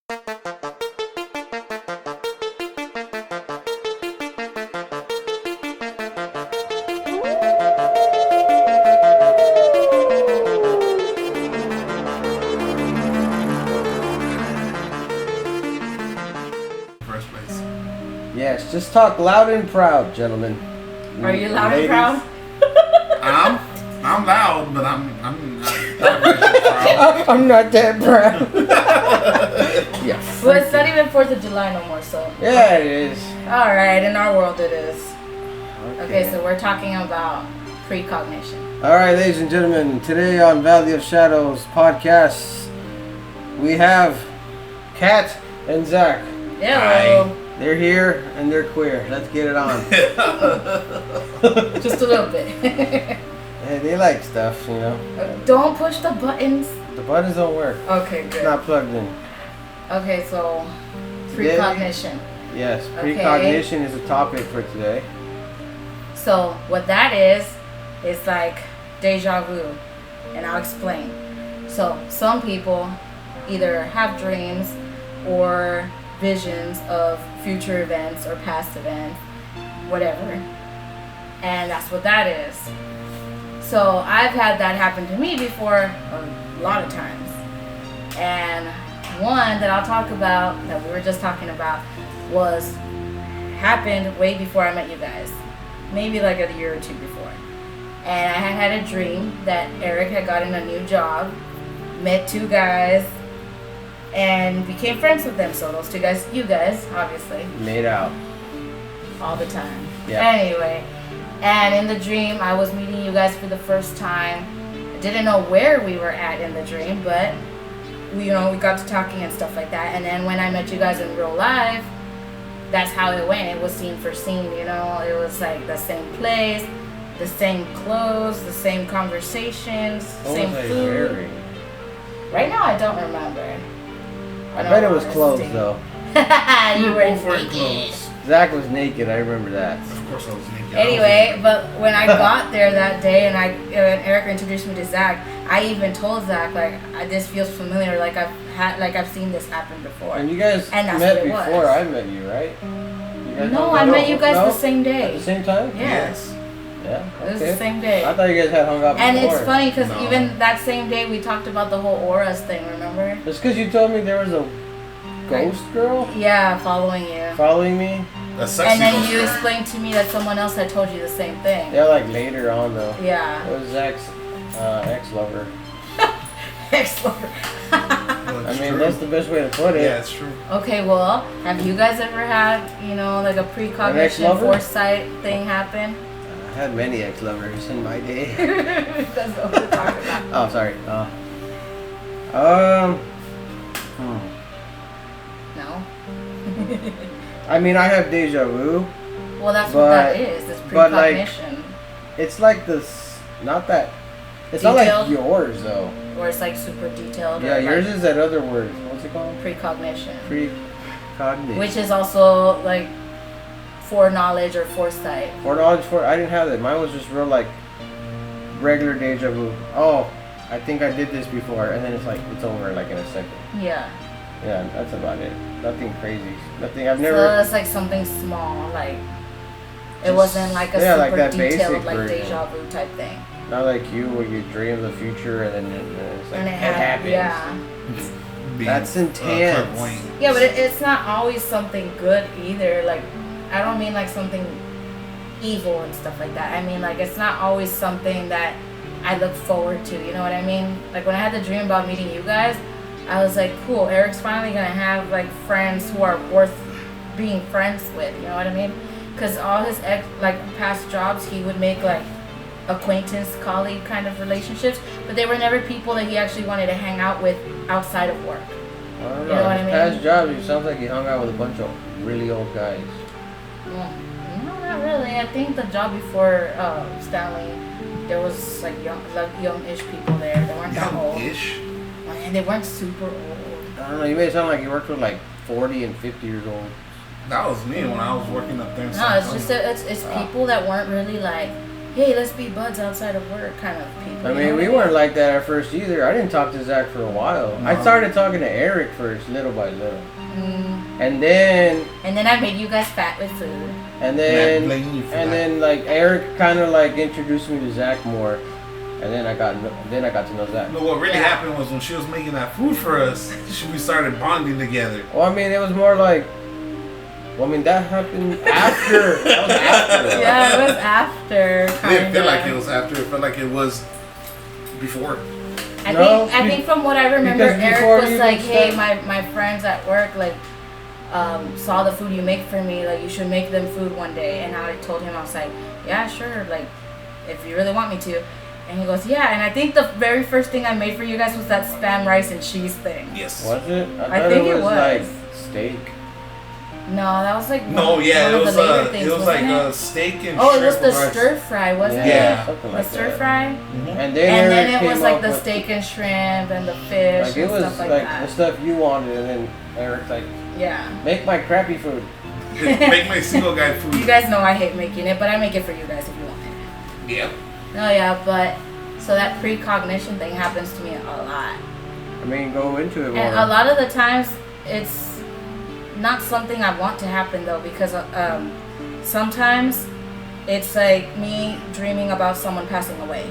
Yes, just talk loud and proud, gentlemen. Are you loud and proud? I'm loud, but I'm not proud. I'm not that proud. Yeah. Well, it's not even 4th of July no more, so. Yeah, it is. All right, in our world it is. Okay, so we're talking about precognition. All right, ladies and gentlemen, today on Vally of Shadows podcast, we have Kat and Zach. Hello. They're here and they're queer. Let's get it on. Just a little bit. Hey, they like stuff, you know. Don't push the buttons. The buttons don't work. Okay, good. It's not plugged in. Okay, so precognition. Yes, precognition is a topic for today. So what that is like deja vu, and I'll explain. So some people either have dreams or visions of future events or past events, whatever, and that's what that is. So I've had that happen to me before a lot of times, and one that I'll talk about that we were just talking about happened way before I met you guys, maybe like a year or two before. And I had a dream that Eric had gotten a new job, met 2 guys, and became friends with them. So those 2 guys, you guys, obviously. Made out. All the time. Yeah. Anyway, and in the dream, I was meeting you guys for the first time. I didn't know where we were at in the dream, but we got to talking and stuff like that. And then when I met you guys in real life, that's how it went. It was scene for scene, It was like the same place, the same clothes, the same conversations, same food. Wearing? Right now, I don't remember. I bet it was clothes though. You were naked. clothes. Zach was naked. I remember that. Of course I was naked. Anyway, but when I got there that day and Erica introduced me to Zach, I even told Zach this feels familiar. I've seen this happen before. And you guys met before I met you, right? No, I met you guys the same day. At the same time? Yes. Yeah. Okay. It was the same day. I thought you guys had hung out before. And it's funny because even that same day we talked about the whole auras thing. Remember? It's because you told me there was a ghost girl. Yeah, following you. Following me. And then you explained to me that someone else had told you the same thing. Yeah, like later on though. Yeah. It was Zach's ex-lover. Ex-lover. I mean, that's the best way to put it. Yeah, it's true. Okay, well, have you guys ever had, like a precognition foresight thing happen? I had many ex-lovers in my day. That's what we're talking about. Oh, sorry. No? I mean, I have deja vu. Well, that's what that is. It's precognition. It's like this, not that. It's detailed? Not like yours though. Or it's like super detailed. Yeah, yours is that other word. What's it called? Precognition. Precognition. Which is also like foreknowledge or foresight. Foreknowledge, I didn't have that. Mine was just real like regular deja vu. Oh, I think I did this before, and then it's like it's over like in a second. Yeah. Yeah, that's about it. Nothing crazy. Nothing. I've never. So it's like something small, like it wasn't like a super like that detailed like version. deja vu type thing. Not like you, where you dream of the future and then it's like, and it happens. Yeah. That's intense. Yeah, but it's not always something good either. Like, I don't mean like something evil and stuff like that. I mean like it's not always something that I look forward to. You know what I mean? Like when I had the dream about meeting you guys, I was like, cool, Eric's finally gonna have like friends who are worth being friends with. You know what I mean? Because all his past jobs, he would make like acquaintance, colleague kind of relationships, but they were never people that he actually wanted to hang out with outside of work. I don't know. You know what I mean? Past jobs, it sounds like he hung out with a bunch of really old guys. Well, no, not really. I think the job before Stanley, there was like young-ish people there. They weren't that old. Young-ish? And they weren't super old. I don't know. You made it sound like you worked with like 40 and 50 years old. That was me when I was working up there. No, it's just it's people that weren't really like hey, let's be buds outside of work kind of people. I mean, we weren't like that at first either. I didn't talk to Zach for a while. I started talking to Eric first, little by little. And then I made you guys fat with food. And then like Eric kind of like introduced me to Zach more. And then I got to know Zach. No, what really happened was when she was making that food for us, we started bonding together. Well, I mean, it was more like, that happened after. That was after. Yeah, it was after. It didn't feel like it was after. It felt like it was before. I think from what I remember, Eric was like, hey, my friends at work like saw the food you make for me, like you should make them food one day. And I told him, I was like, yeah, sure, like if you really want me to. And he goes, yeah. And I think the very first thing I made for you guys was that spam rice and cheese thing. Yes. Was it? I think it was like steak. No, that was like it was like a steak and shrimp. Oh, it was the stir fry, wasn't it? Yeah, something like the stir fry. Mm-hmm. And then it was like the steak and shrimp and the fish like and it was stuff like like that. the stuff you wanted, and then Eric's like, yeah, make my crappy food. Make my single guy food. You guys know I hate making it, but I make it for you guys if you want it. Yep. No, yeah, but so that precognition thing happens to me a lot. I mean, go into it more. And a lot of the times it's not something I want to happen though, because sometimes it's like me dreaming about someone passing away.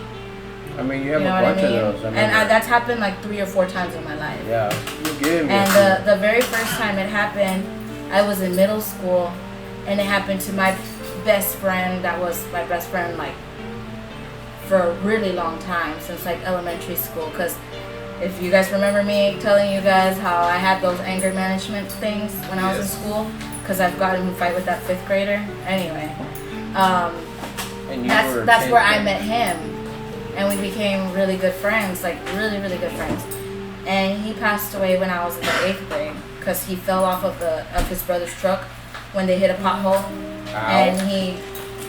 I mean, you have You know a what bunch I mean? of those. I mean, And that's happened like 3 or 4 times in my life. Yeah, you give me. And the very first time it happened, I was in middle school, and it happened to my best friend. That was my best friend like for a really long time, since like elementary school. Because if you guys remember me telling you guys how I had those anger management things when I was in school, because I've gotten in a fight with that 5th grader. Anyway, that's where I met him, and we became really good friends, like really, really good friends. And he passed away when I was in the 8th grade because he fell off of his brother's truck when they hit a pothole. Ow. And he,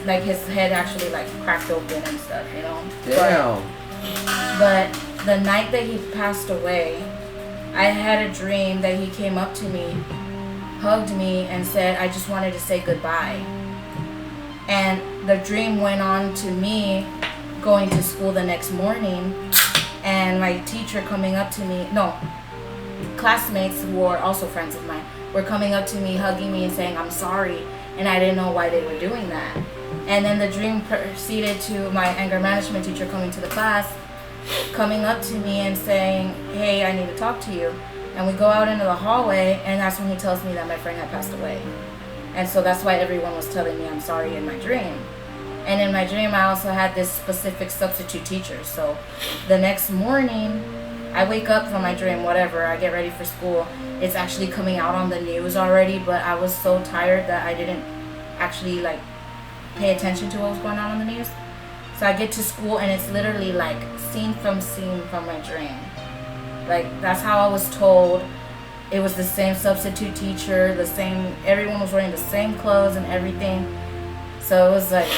like, his head actually like cracked open and stuff, you know. Damn. But the night that he passed away, I had a dream that he came up to me, hugged me, and said, I just wanted to say goodbye. And the dream went on to me going to school the next morning, and my teacher coming up to me, classmates who were also friends of mine, were coming up to me, hugging me, and saying, I'm sorry. And I didn't know why they were doing that. And then the dream proceeded to my anger management teacher coming to the class, coming up to me and saying, hey, I need to talk to you. And we go out into the hallway, and that's when he tells me that my friend had passed away. And so that's why everyone was telling me I'm sorry in my dream. And in my dream, I also had this specific substitute teacher. So the next morning, I wake up from my dream, whatever, I get ready for school. It's actually coming out on the news already, but I was so tired that I didn't actually like pay attention to what was going on the news. So I get to school, and it's literally like scene from my dream. Like, that's how I was told. It was the same substitute teacher, everyone was wearing the same clothes and everything. So it was like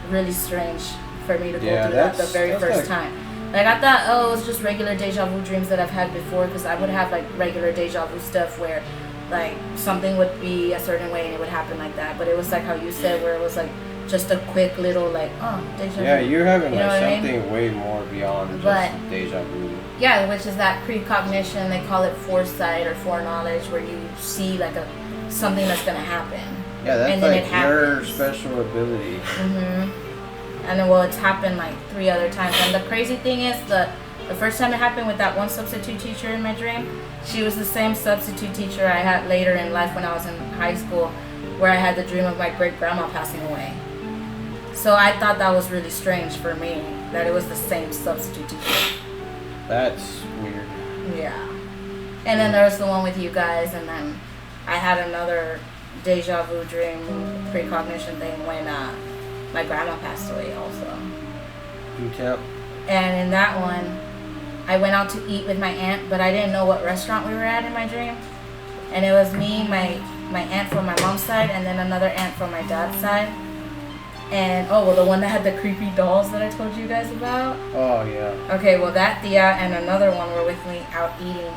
really strange for me to go through that the very first time. Like, I thought, it was just regular deja vu dreams that I've had before, because I would have like regular deja vu stuff where like something would be a certain way and it would happen like that. But it was like how you said, where it was like just a quick little like, deja vu. Yeah, you're having like something I mean? way more beyond just deja vu. Yeah, which is that precognition. They call it foresight or foreknowledge, where you see like something that's gonna happen. Yeah, that's and like then your special ability. And then, it's happened like 3 other times. And the crazy thing is, the first time it happened with that one substitute teacher in my dream, she was the same substitute teacher I had later in life when I was in high school, where I had the dream of my great-grandma passing away. So I thought that was really strange for me, that it was the same substitute teacher. That's weird. Yeah. And then there was the one with you guys, and then I had another deja vu dream precognition thing when my grandma passed away also. You tell. And in that one, I went out to eat with my aunt, but I didn't know what restaurant we were at in my dream. And it was me, my aunt from my mom's side, and then another aunt from my dad's side. And, the one that had the creepy dolls that I told you guys about. Oh, yeah. Okay, well, that Thea and another one were with me out eating.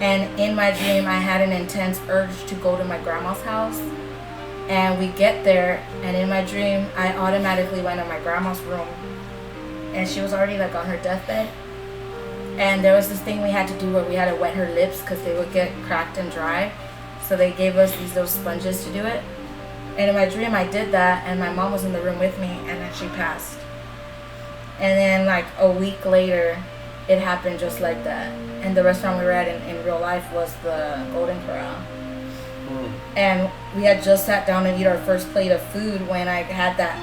And in my dream, I had an intense urge to go to my grandma's house. And we get there, and in my dream, I automatically went in my grandma's room, and she was already like on her deathbed. And there was this thing we had to do where we had to wet her lips because they would get cracked and dry. So they gave us these little sponges to do it. And in my dream, I did that, and my mom was in the room with me, and then she passed. And then like a week later, it happened just like that. And the restaurant we were at in real life was the Golden Corral. And we had just sat down and eat our first plate of food when I had that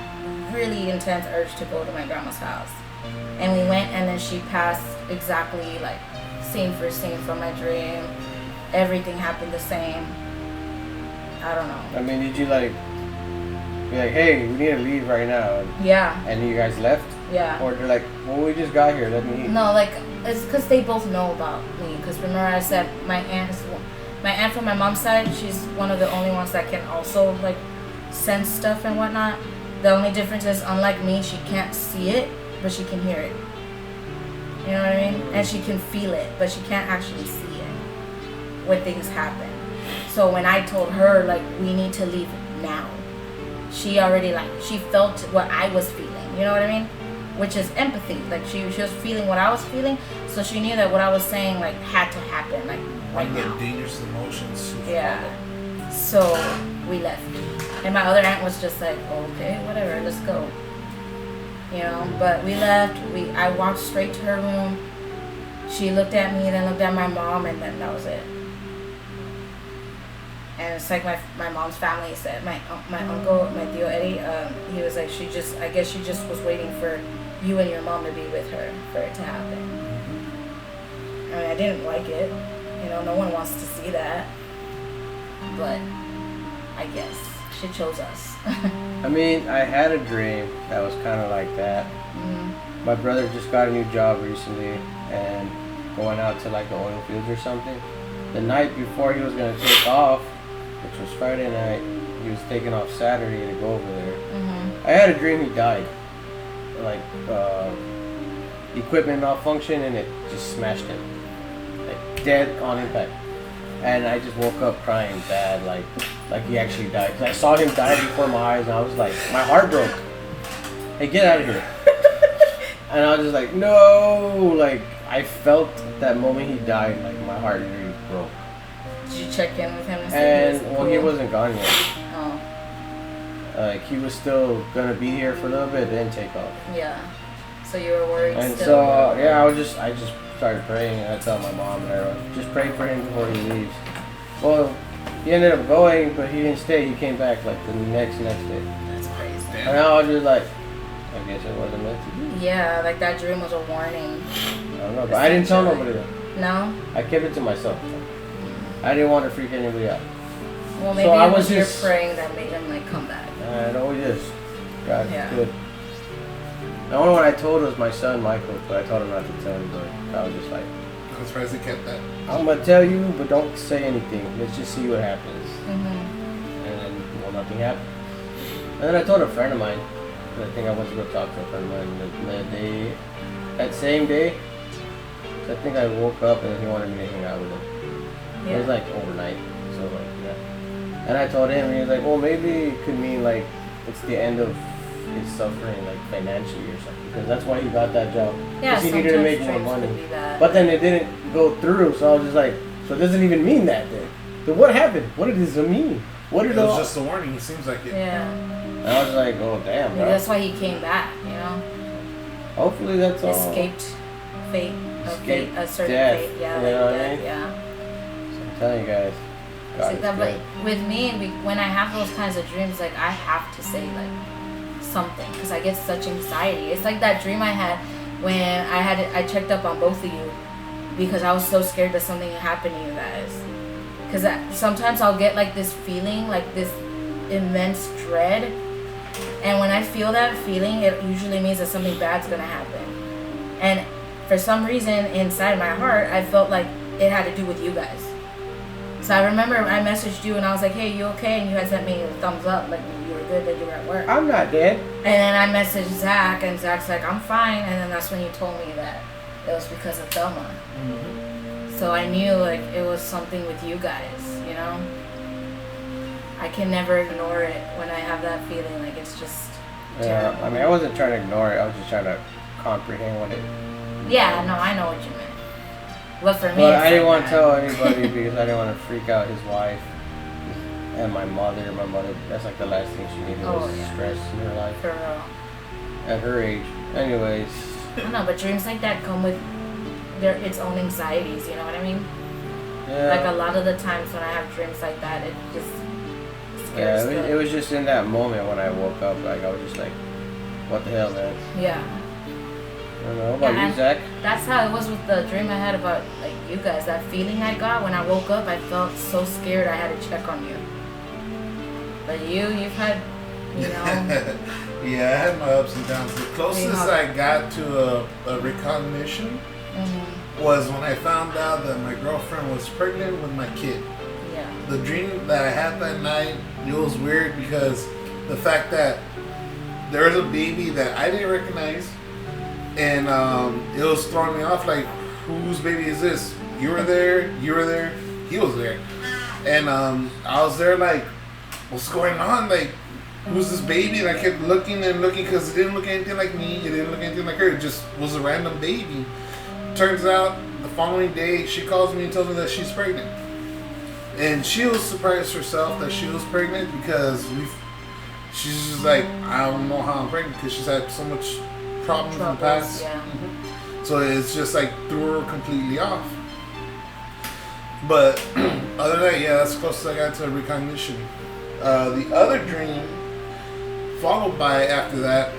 really intense urge to go to my grandma's house. And we went, and then she passed exactly like scene for scene from my dream. Everything happened the same. I don't know. I mean, did you like be like, hey, we need to leave right now? Yeah. And you guys left? Yeah. Or they're like, well, we just got here, let me eat. No, like, it's because they both know about me. Because remember I said my aunt from my mom's side, she's one of the only ones that can also, like, sense stuff and whatnot. The only difference is, unlike me, she can't see it, but she can hear it. You know what I mean? And she can feel it, but she can't actually see it when things happen. So when I told her, like, we need to leave now, she already, like, she felt what I was feeling. You know what I mean? Which is empathy. Like, she was feeling what I was feeling, so she knew that what I was saying, like, had to happen, like, right now. Dangerous emotions. Yeah. So we left. And my other aunt was just like, okay, whatever, let's go. You know, but we left. I walked straight to her room. She looked at me, then looked at my mom, and then that was it. And it's like my mom's family said, my uncle, my Tio Eddie, he was like, I guess she just was waiting for you and your mom to be with her for it to happen. I mean, I didn't like it. You know, no one wants to see that. But I guess she chose us. I mean, I had a dream that was kind of like that. Mm-hmm. My brother just got a new job recently and going out to like the oil fields or something. The night before he was going to take off, which was Friday night, he was taking off Saturday to go over there. Mm-hmm. I had a dream he died. Like, equipment malfunction and it just smashed him. Like, dead on impact. And I just woke up crying bad, like he actually died. Cause I saw him die before my eyes, and I was like, my heart broke. Hey, get out of here! And I was just like, no! Like, I felt that moment he died, like my heart really broke. Did you check in with him? He wasn't gone yet. Oh. Like, he was still gonna be here for a little bit, then take off. Yeah. So you were worried. And still. so I just started praying, and I told my mom and everyone, just pray for him before he leaves. Well, he ended up going, but he didn't stay. He came back like the next day. That's crazy. And I was just like, I guess it wasn't meant to be. Yeah, like that dream was a warning. I don't know, but I didn't tell nobody though. No? I kept it to myself. I didn't want to freak anybody out. Well, maybe so it was your praying that made him like come back. It always is. God, yeah. Good. The only one I told was my son Michael, but I told him not to tell anybody. I was just like, I'm surprised he kept that. I'm gonna tell you, but don't say anything. Let's just see what happens. Mm-hmm. And then, well, nothing happened. And then I told a friend of mine. I think I went to go talk to a friend of mine that same day. So I think I woke up and he wanted me to hang out with him. Yeah. It was like overnight, so like yeah. And I told him, and he was like, well, maybe it could mean like it's the end of his suffering, like financially or something, because that's why he got that job. Yeah, because he needed to make more money. But then it didn't go through, so I was just like, so it doesn't even mean that then. So what happened? What did this mean? What did it was just a warning. It seems like it. Yeah. And I was like, oh damn, bro. That's why he came back, you know. Hopefully that's all. Escaped fate, a certain death. fate, yeah, You like know what death, I mean? yeah. So I'm telling you guys. Like that, but with me, when I have those kinds of dreams, like I have to say like something because I get such anxiety. It's like that dream I had when I checked up on both of you because I was so scared that something had happened to you guys. Because sometimes I'll get like this feeling, like this immense dread, and when I feel that feeling, it usually means that something bad's gonna happen. And for some reason inside my heart, I felt like it had to do with you guys. So I remember I messaged you and I was like, hey, you okay? And you had sent me a thumbs up, like you were good, that you were at work. I'm not dead. And then I messaged Zach, and Zach's like, I'm fine. And then that's when you told me that it was because of Thelma. Mm-hmm. So I knew like it was something with you guys, you know? I can never ignore it when I have that feeling. Like it's just terrible. I mean, I wasn't trying to ignore it. I was just trying to comprehend what it. Yeah, no, I know what you meant. But for me, But it's I didn't like want to that. tell anybody because I didn't want to freak out his wife and my mother. My mother, that's like the last thing she needed was stress in her life For real. at her age. Anyways. I don't know, but dreams like that come with its own anxieties. You know what I mean? Yeah. Like a lot of the times when I have dreams like that, it just Yeah, scares it was just in that moment when I woke up, like I was just like, what the hell, man? Yeah. I don't know. What about you, Zach? That's how it was with the dream I had about like you guys. That feeling I got when I woke up, I felt so scared I had to check on you. But you've had, you know. Yeah, I had my ups and downs. The closest I got to a recognition was when I found out that my girlfriend was pregnant with my kid. Yeah. The dream that I had that night, it was weird because the fact that there was a baby that I didn't recognize, and it was throwing me off like, whose baby is this? You were there, he was there. And I was there like, what's going on? Like, who's this baby? And I kept looking and looking because it didn't look anything like me. It didn't look anything like her. It just was a random baby. Turns out the following day she calls me and tells me that she's pregnant. And she was surprised herself that she was pregnant because she's just like, I don't know how I'm pregnant because she's had so much problems in the past. Yeah. So it's just like threw her completely off. But other than that, yeah, that's the closest I got to recognition. The other dream, followed by after that,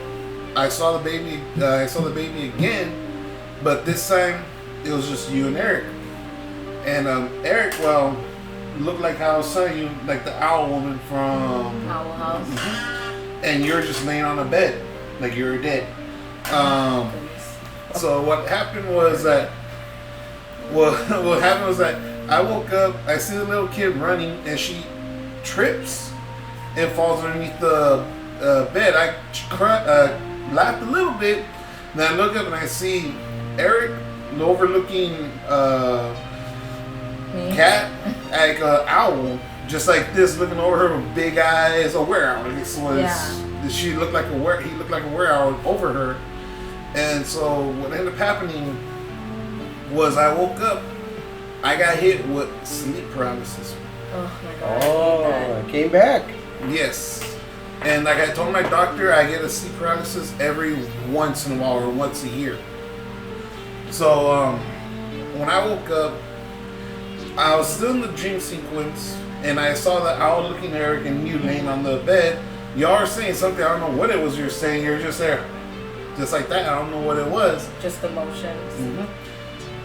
I saw the baby. I saw the baby again, but this time it was just you and Eric. And Eric, well, looked like how I was telling you, like the owl woman from Owl House. And you're just laying on a bed, like you were dead. So what happened was that. What happened was that I woke up. I see the little kid running, and she trips and falls underneath the bed. I laughed a little bit. Then I look up and I see Eric overlooking cat, like an owl, just like this, looking over her with big eyes. A were-owl. She looked like a were. He looked like a were-owl over her. And so what ended up happening was I woke up. I got hit with sleep paralysis. Oh my god. Oh, it came back. Yes. And like I told my doctor, I get a sleep paralysis every once in a while or once a year. So when I woke up, I was still in the dream sequence, and I saw the owl looking at Eric and you laying on the bed. Y'all are saying something. I don't know what it was you're saying. You're just there. Just like that. I don't know what it was. Just emotions.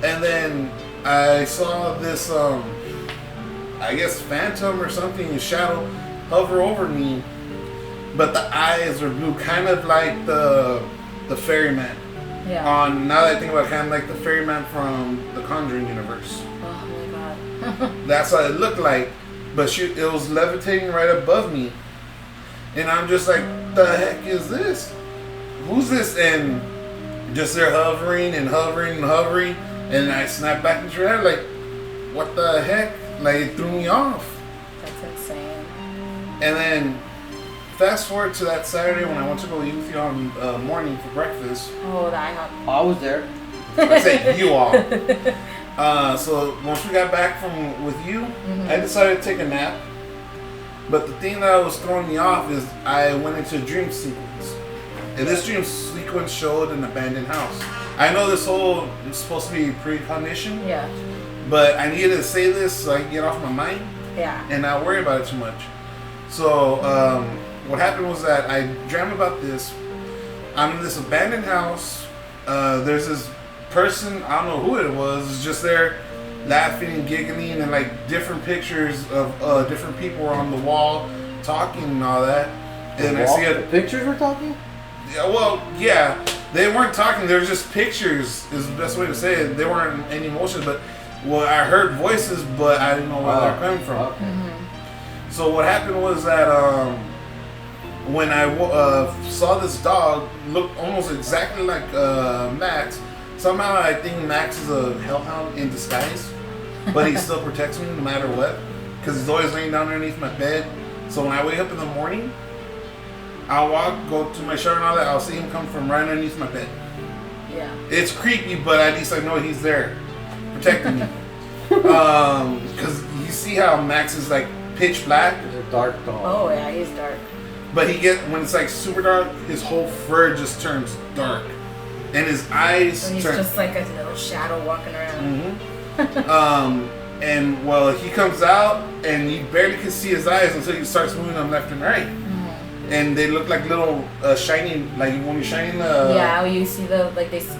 And then I saw this, I guess, phantom or something, a shadow, hover over me. But the eyes are blue, kind of like the ferryman. Yeah. Now that I think about it, kind of like the ferryman from the Conjuring universe. Oh my god. That's what it looked like. But it was levitating right above me. And I'm just like, the heck is this? Who's this? And just they're hovering and hovering and hovering. And I snapped back into her head like, what the heck? Like, it threw me off. That's insane. And then, fast forward to that Saturday when I went to go eat with you on morning for breakfast. Oh, that I was there. I said you all. So once we got back with you, I decided to take a nap. But the thing that was throwing me off is I went into a dream sequence. And this dream sequence showed an abandoned house. I know this whole is supposed to be precognition. Yeah. But I needed to say this so I can get off my mind. Yeah. And not worry about it too much. So what happened was that I dreamt about this. I'm in this abandoned house. There's this person, I don't know who it was, just there laughing and giggling, and like different pictures of different people were on the wall talking and all that. And I see the pictures were talking? Yeah, well, yeah. They weren't talking, they were just pictures, is the best way to say it. They weren't any emotion, but I heard voices, but I didn't know where they were coming from. Okay. So what happened was that when I saw this dog look almost exactly like Max, somehow I think Max is a hellhound in disguise, but he still protects me no matter what, because he's always laying down underneath my bed, So when I wake up in the morning, I'll go to my shower and all that. I'll see him come from right underneath my bed. Yeah. It's creepy, but at least I know he's there, protecting me. Because you see how Max is like pitch black. It's a dark dog. Oh yeah, he's dark. But when it's like super dark, his whole fur just turns dark, and his eyes So he's turn. just like a little shadow walking around. And well, he comes out, and you barely can see his eyes until he starts moving them left and right. And they look like little shining, like when you're shining. Yeah, you see they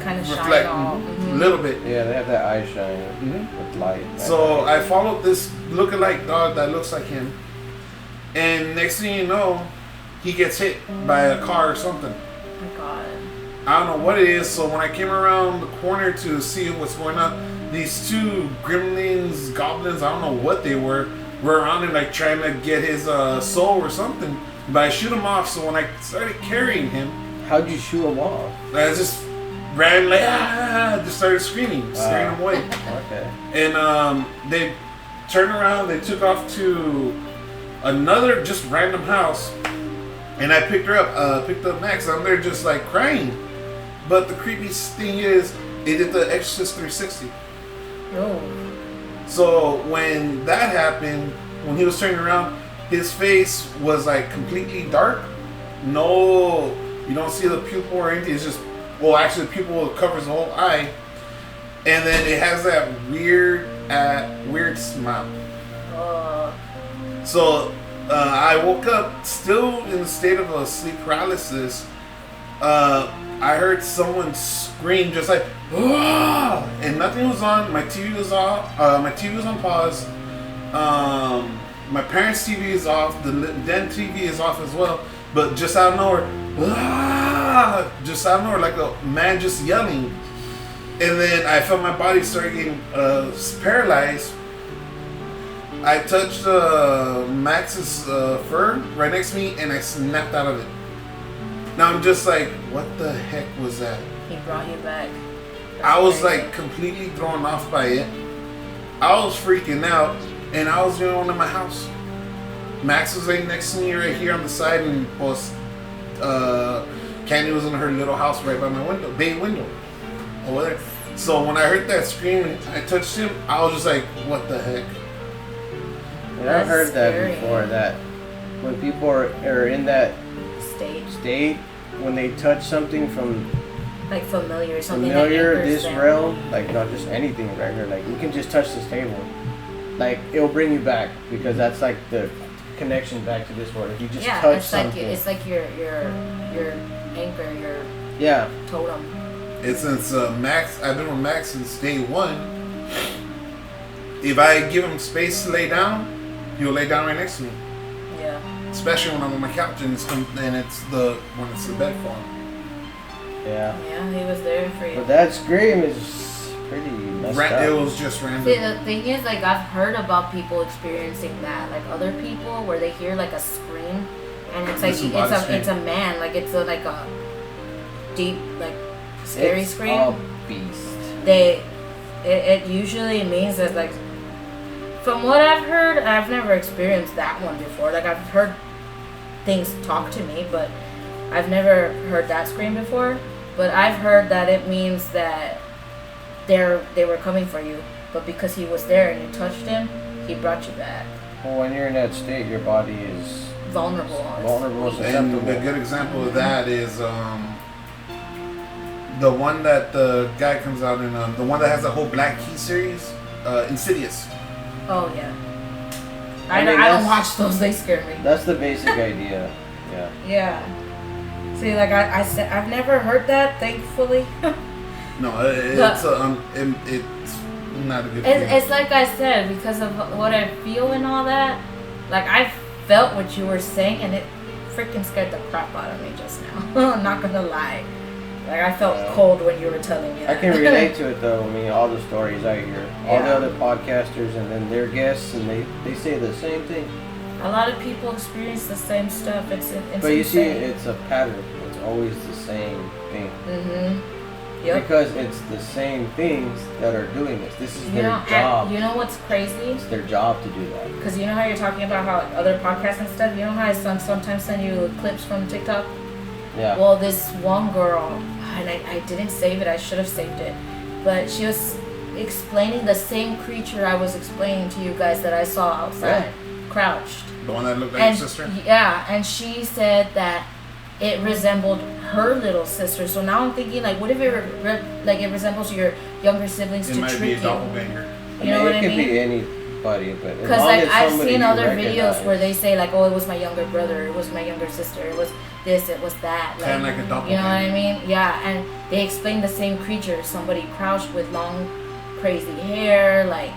kind of shine reflect all. a little bit. Yeah, they have that eye shine with light. So I followed this lookalike dog that looks like him, and next thing you know, he gets hit by a car or something. Oh my god. I don't know what it is. So when I came around the corner to see what's going on, these two gremlins, goblins, I don't know what they were around him like trying to get his soul or something. But I shoot him off. So when I started carrying him, how'd you shoot him off? I just ran like just started screaming, scaring him away. Okay. And they turned around. They took off to another just random house. And I picked her up, picked up Max. I'm there just like crying. But the creepiest thing is, they did the Exorcist 360. Oh. So when that happened, when he was turning around, his face was like completely dark. No, you don't see the pupil or anything. It's just, well, actually the pupil covers the whole eye. And then it has that weird smile. So I woke up still in a state of a sleep paralysis. I heard someone scream just like, "Ah!" And nothing was on. My TV was off. My TV was on pause. My parents' TV is off. The den TV is off as well. But just out of nowhere, "Ah!" Just out of nowhere, like a man just yelling. And then I felt my body start getting paralyzed. I touched Max's fur right next to me, and I snapped out of it. Now I'm just like, what the heck was that? He brought you back. I was like completely thrown off by it. I was freaking out, and I was the only one in my house. Max was laying next to me right here on the side, and Candy was in her little house right by my window, bay window over there. So when I heard that scream and I touched him, I was just like, what the heck? Yeah, I've heard scary. that before, that when people are in that state when they touch something from like familiar, something familiar, that anchors this them. realm, like not just anything regular, like you can just touch this table, like it'll bring you back, because that's like the connection back to this world. If you just touch something, it's like your anchor, your totem. And since Max, I've been with Max since day one. If I give him space to lay down, he'll lay down right next to me. Yeah. Especially when I'm on my couch and it's the bed for him. Yeah, he was there for you. but that scream is pretty messed up. It was just random. See, the thing is, like, I've heard about people experiencing that, like other people where they hear like a scream, and it's like it's a man, like it's a deep, like scary it's scream. A beast. It usually means that, like, from what I've heard, I've never experienced that one before. Like, I've heard things talk to me, but I've never heard that scream before. But I've heard that it means that they were coming for you, but because he was there and you touched him, he brought you back. Well, when you're in that state, your body is Vulnerable. vulnerable, And susceptible. a good example of that is the one that the guy comes out in, the one that has the whole Black Key series, Insidious. Oh yeah. I I mean, don't watch those. They scare me. That's the basic idea. Yeah. Yeah. See, like I said, I've never heard that. Thankfully. No, it's not a good feeling. It's like I said, because of what I feel and all that. Like, I felt what you were saying, and it freaking scared the crap out of me just now. I'm not gonna lie. Like, I felt cold when you were telling me that. I can relate to it though. I mean, all the stories I hear, all the other podcasters, and then their guests, and they say the same thing. A lot of people experience the same stuff. It's But you see, insane. it's a pattern. It's always the same thing. Yep. Because it's the same things that are doing this. This is You their know, job. you know what's crazy? It's their job to do that. Because you know how you're talking about how other podcasts and stuff? You know how I sometimes send you clips from TikTok? Yeah. Well, this one girl, and I didn't save it, I should have saved it, but she was explaining the same creature I was explaining to you guys that I saw outside, crouched. The one that looked like your sister? Yeah, and she said that it resembled her little sister. So now I'm thinking, like, what if it it resembles your younger siblings It to might trick be a you? doppelganger. You know what I It could mean? be anybody, but as Because long like as I've somebody seen you other recognize. videos where they say like, oh, it was my younger brother, it was my younger sister, it was this, it was that. Kind of like a doppelganger. You know what I mean? Yeah, and they explain the same creature. Somebody crouched with long, crazy hair, like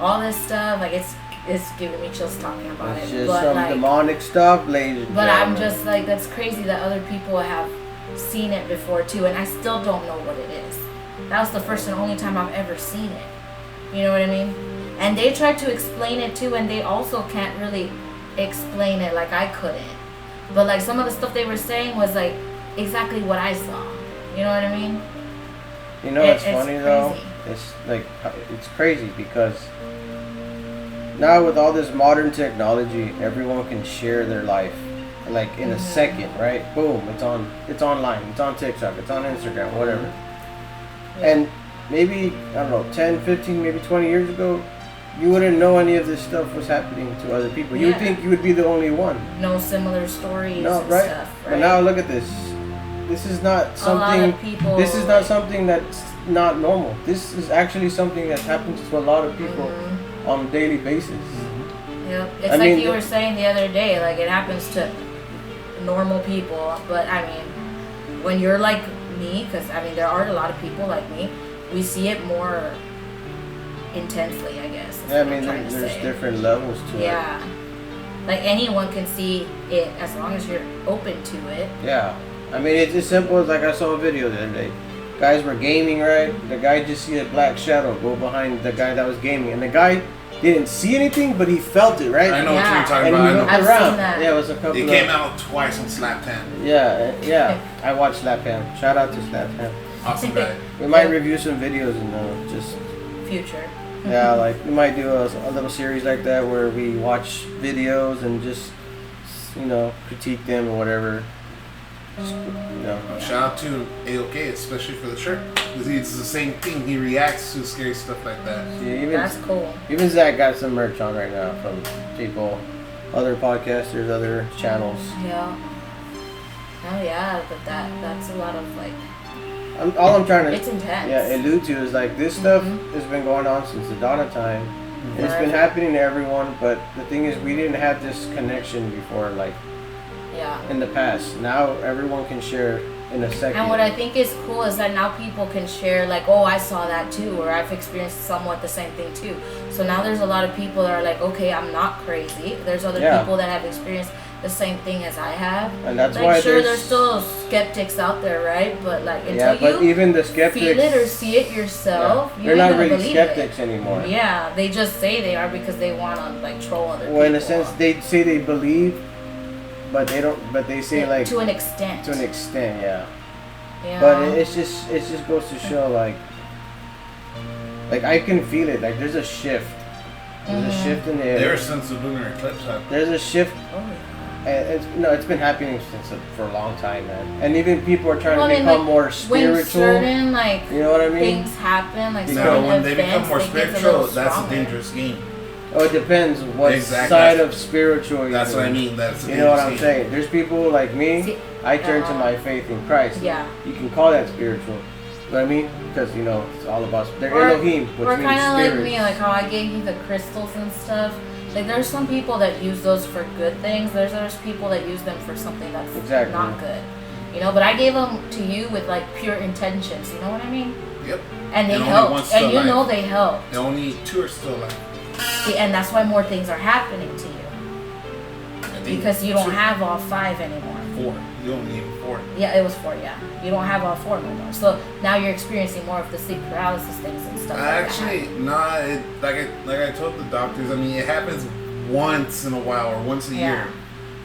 all this stuff. Like it's giving me chills talking about It's it. just But some like, demonic stuff, ladies and but I'm gentlemen. just like, that's crazy that other people have seen it before too, and I still don't know what it is. That was the first and only time I've ever seen it. You know what I mean? And they tried to explain it too, and they also can't really explain it like I couldn't. But like some of the stuff they were saying was like exactly what I saw. You know what I mean? You know what's it's funny though? crazy. It's like it's crazy because now with all this modern technology, everyone can share their life like in a second, right? Boom, it's online, it's on TikTok, it's on Instagram, whatever. Yeah. And maybe, I don't know, 10, 15, maybe 20 years ago, you wouldn't know any of this stuff was happening to other people. You would think you would be the only one. No similar stories No, and right? stuff, right? But now look at this. This is not A lot of something. people, This is not something that's not normal. This is actually something that happens to a lot of people on a daily basis. Yep. It's I like mean, you were saying the other day, like it happens to normal people, but I mean, when you're like me, because I mean there are a lot of people like me, we see it more intensely, I guess. Yeah, I mean, there's different levels to it. Yeah. Like anyone can see it as long as you're open to it. Yeah. I mean, it's as simple as like I saw a video the other day. Guys were gaming, right? The guy just see a black shadow go behind the guy that was gaming, and the guy didn't see anything, but he felt it, right? I know what you're talking And about. he I looked know. I've around. seen that. Yeah, it was a couple. It came out twice on Slap 10. Yeah. I watched Slap Ham. Shout out to Slap Ham. Awesome guy. We might review some videos and just Future. yeah, like we might do a little series like that where we watch videos and just critique them or whatever. Just, Shout out to AOK, especially for the shirt. Because it's the same thing. He reacts to scary stuff like that. Yeah, That's cool. Even Zach got some merch on right now from people, other podcasters, other channels. Yeah. Oh yeah, but that's a lot of like. All I'm trying to It's intense. allude to is like this stuff has been going on since the dawn of time. And it's been happening to everyone, but the thing is we didn't have this connection before, like in the past. Now everyone can share in a second. And what I think is cool is that now people can share like, oh, I saw that too, or I've experienced somewhat the same thing too. So now there's a lot of people that are like, okay, I'm not crazy. There's other people that have experienced the same thing as I have. And that's like, why sure, there's still skeptics out there, right? But like until but you even the skeptics feel it or see it yourself, they're not really believe skeptics it. anymore. Yeah, they just say they are because they want to like troll other people. Well, in a sense, they say they believe, but they don't. But they say like to an extent. To an extent, yeah. Yeah. But it just goes to show like I can feel it. Like there's a shift. There's a shift in the air. Ever since the lunar eclipse happened. There's a shift. Oh, yeah. And it's been happening for a long time, man. And even people are trying to I mean, become like, more spiritual. When certain you know what I mean? things happen, like No, certain when they events, become more they get a spiritual, little that's a stronger. dangerous game. Oh, it depends what side of spiritual you're That's what I in. mean. That's a You know what I'm dangerous saying? There's people like me. See, I turn to my faith in Christ. Yeah. You can call that spiritual. You know what I mean? Because it's all about they're Or Elohim, which or means kind of like spirits. me, like how I gave you the crystals and stuff. Like there's some people that use those for good things. There's people that use them for something that's not good. But I gave them to you with like pure intentions. You know what I mean? Yep. And they And only help. one's And still alive. they help. The only two are still alive. See, and that's why more things are happening to you. Because you don't have all 5 anymore. 4. You only need 4. Yeah, it was 4, yeah. You don't have all 4 no more. So now you're experiencing more of the sleep paralysis things and stuff Actually, nah. Like I told the doctors. I mean, it happens once in a while or once a year,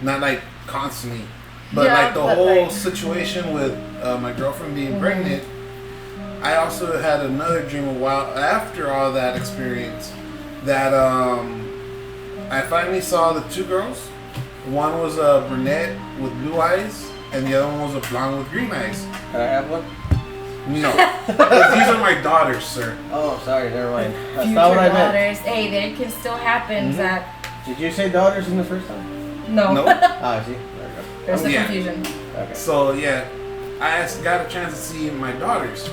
not like constantly. But like the whole situation with my girlfriend being pregnant, I also had another dream a while after all that experience that I finally saw the two girls. One was a brunette with blue eyes, and the other one was a blonde with green eyes. Can I have one? No, these are my daughters, sir. Oh, sorry, never mind. That's Future not what I meant. daughters. Hey, that can still happen, Zach. Did you say daughters in the first time? No. Nope. Ah, see? There we go. There's the Yeah. confusion. Okay. So yeah, I got a chance to see my daughters.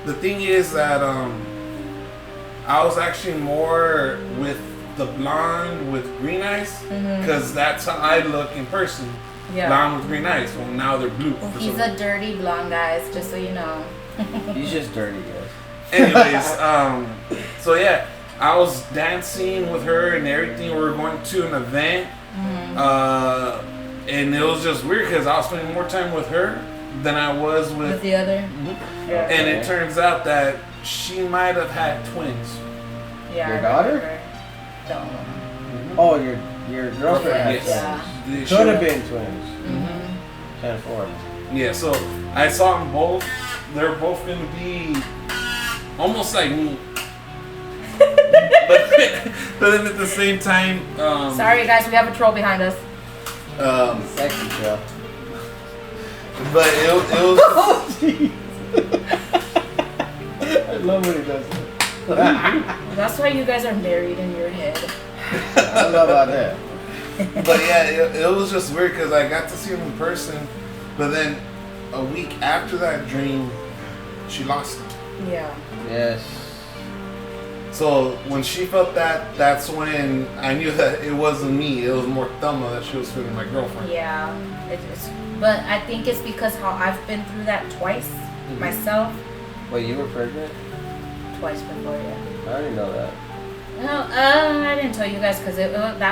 The thing is that I was actually more with the blonde with green eyes because that's how I look in person. Yeah. Blonde with green eyes. Well, now they're blue. Well, for he's some a dirty blonde, guys, just so you know. He's just dirty, guys. Anyways, so yeah, I was dancing with her and everything. We were going to an event, and it was just weird because I was spending more time with her than I was With the other? Yeah. And it turns out that she might have had twins. Yeah. Your I daughter? remember. Don't. Oh, your girlfriend had Yes. twins. Yeah. Could have been twins. Mm-hmm. Can't afford. Yeah, so I saw them both. They're both gonna be almost like me. but then at the same time, Sorry, guys, we have a troll behind us. Sexy show. but it was Oh, jeez. I love when he does that. That's why you guys are married in your head. I don't know about that. but yeah, it was just weird because I got to see him in person, but then a week after that dream, she lost him. Yeah. Yes. So when she felt that, that's when I knew that it wasn't me. It was more Thelma that she was feeling my girlfriend. Yeah. But I think it's because how I've been through that twice myself. Wait, you were pregnant? Twice before, yeah. I didn't know that. No, I didn't tell you guys because that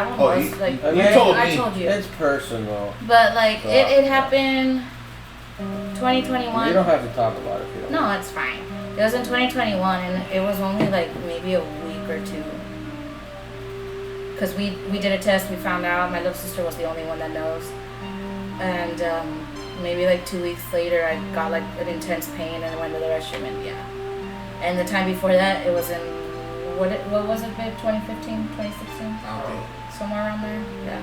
one Oh, was like. I mean, I told you. It's personal. But like So- it happened 2021. You don't have to talk about it if you don't. No, it's fine. It was in 2021 and it was only like maybe a week or two. Cause we did a test, we found out my little sister was the only one that knows, and maybe like 2 weeks later I got like an intense pain and I went to the restroom and yeah. And the time before that it was in what was it, babe? 2015, 2016, somewhere around there. Yeah.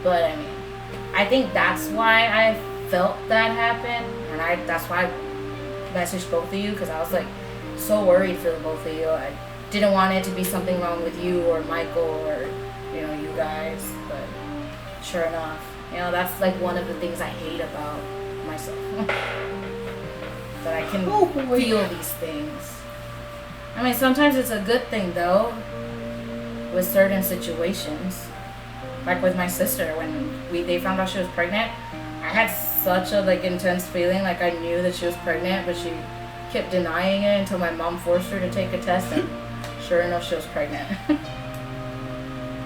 But I mean, I think that's why I felt that happen, and that's why I messaged both of you because I was like so worried for the both of you. I didn't want it to be something wrong with you or Michael or you guys, but sure enough, that's like one of the things I hate about myself. That I can feel these things. I mean, sometimes it's a good thing though, with certain situations. Like with my sister, when they found out she was pregnant, I had such a intense feeling, like I knew that she was pregnant, but she kept denying it until my mom forced her to take a test, and sure enough, she was pregnant.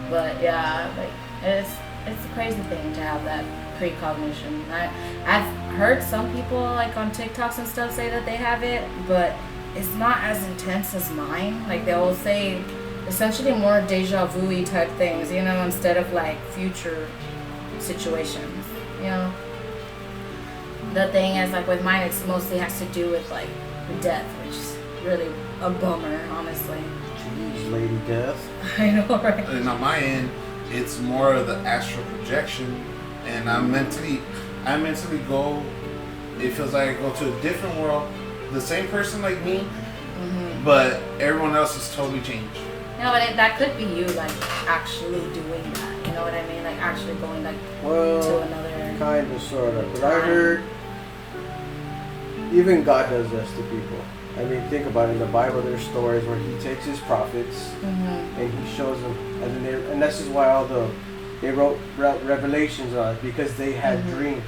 But yeah, it's a crazy thing to have that precognition. I've heard some people on TikToks and stuff say that they have it, but it's not as intense as mine. Like they will say essentially more deja vu type things, instead of future situations, The thing is, with mine, it's mostly has to do with death, which is really a bummer, honestly. Jeez, Lady Death. I know, right? And on my end, it's more of the astral projection, and I mentally go. It feels like I go to a different world, the same person like me, but everyone else is totally changed. But that could be you, actually doing that. You know what I mean? Actually going, to another... Kind of, sort of. But I heard even God does this to people. I mean, think about it. In the Bible, there's stories where He takes His prophets and He shows them, and this is why they wrote Revelations on it, because they had dreams.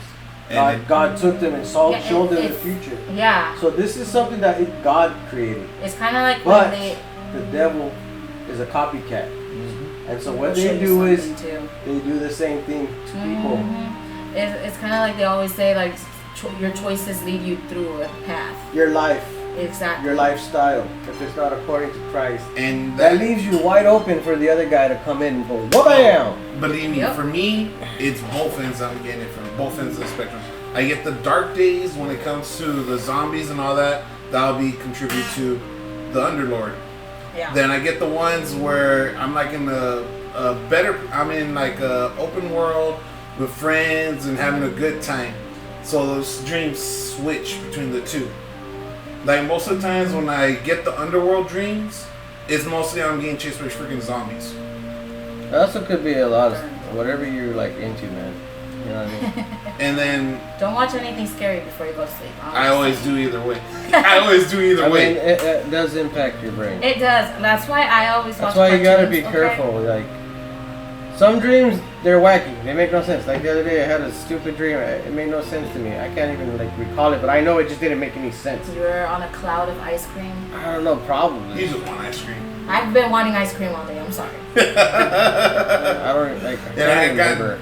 God took them and showed them the future. Yeah. So this is something that God created. It's kind of like but when the devil is a copycat. And so what they do is they do the same thing to people. It's kind of like they always say, your choices lead you through a path. Your life. Exactly. Your lifestyle, if it's not according to Christ. And that leaves you wide open for the other guy to come in and go, wham! Believe me, for me, it's both ends. I'm getting it from both ends of the spectrum. I get the dark days when it comes to the zombies and all that. That'll be contribute to the Underlord. Yeah. Then I get the ones where I'm like in I'm in like a open world with friends and having a good time. So those dreams switch between the two. Like most of the times when I get the underworld dreams, it's mostly I'm getting chased by freaking zombies. That also could be a lot of whatever you're like into, man. You know what I mean? And then don't watch anything scary before you go to sleep. I always do either way. I always do either way. I mean, it does impact your brain. It does. That's why I always watch. That's why you gotta be cartoons, careful. Like some dreams, they're wacky. They make no sense. Like the other day, I had a stupid dream. It made no sense to me. I can't even like recall it, but I know it just didn't make any sense. You were on a cloud of ice cream. I don't know, probably. You just want ice cream. I've been wanting ice cream all day. I'm sorry. I don't like.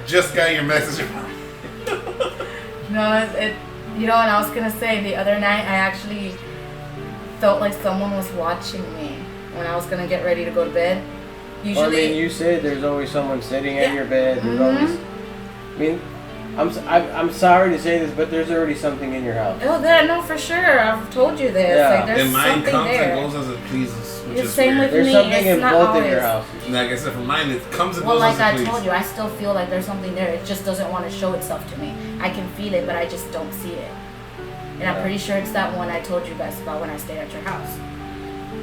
Just got your message. No, you know what I was gonna say? The other night, I actually felt like someone was watching me when I was gonna get ready to go to bed. Usually, I mean, you said there's always someone sitting at your bed. There's always. I mean, I'm sorry to say this, but there's already something in your house. Oh, no, for sure. I've told you this. Yeah. Like, there's And mine something comes there. and goes as it pleases. Which It's is same weird. with There's me. something It's in not both always. of your houses. Like I said, for mine, it comes and Well, goes like as it I pleases. told you, I still feel like there's something there. It just doesn't want to show itself to me. I can feel it, but I just don't see it. And I'm pretty sure it's that one I told you guys about when I stayed at your house.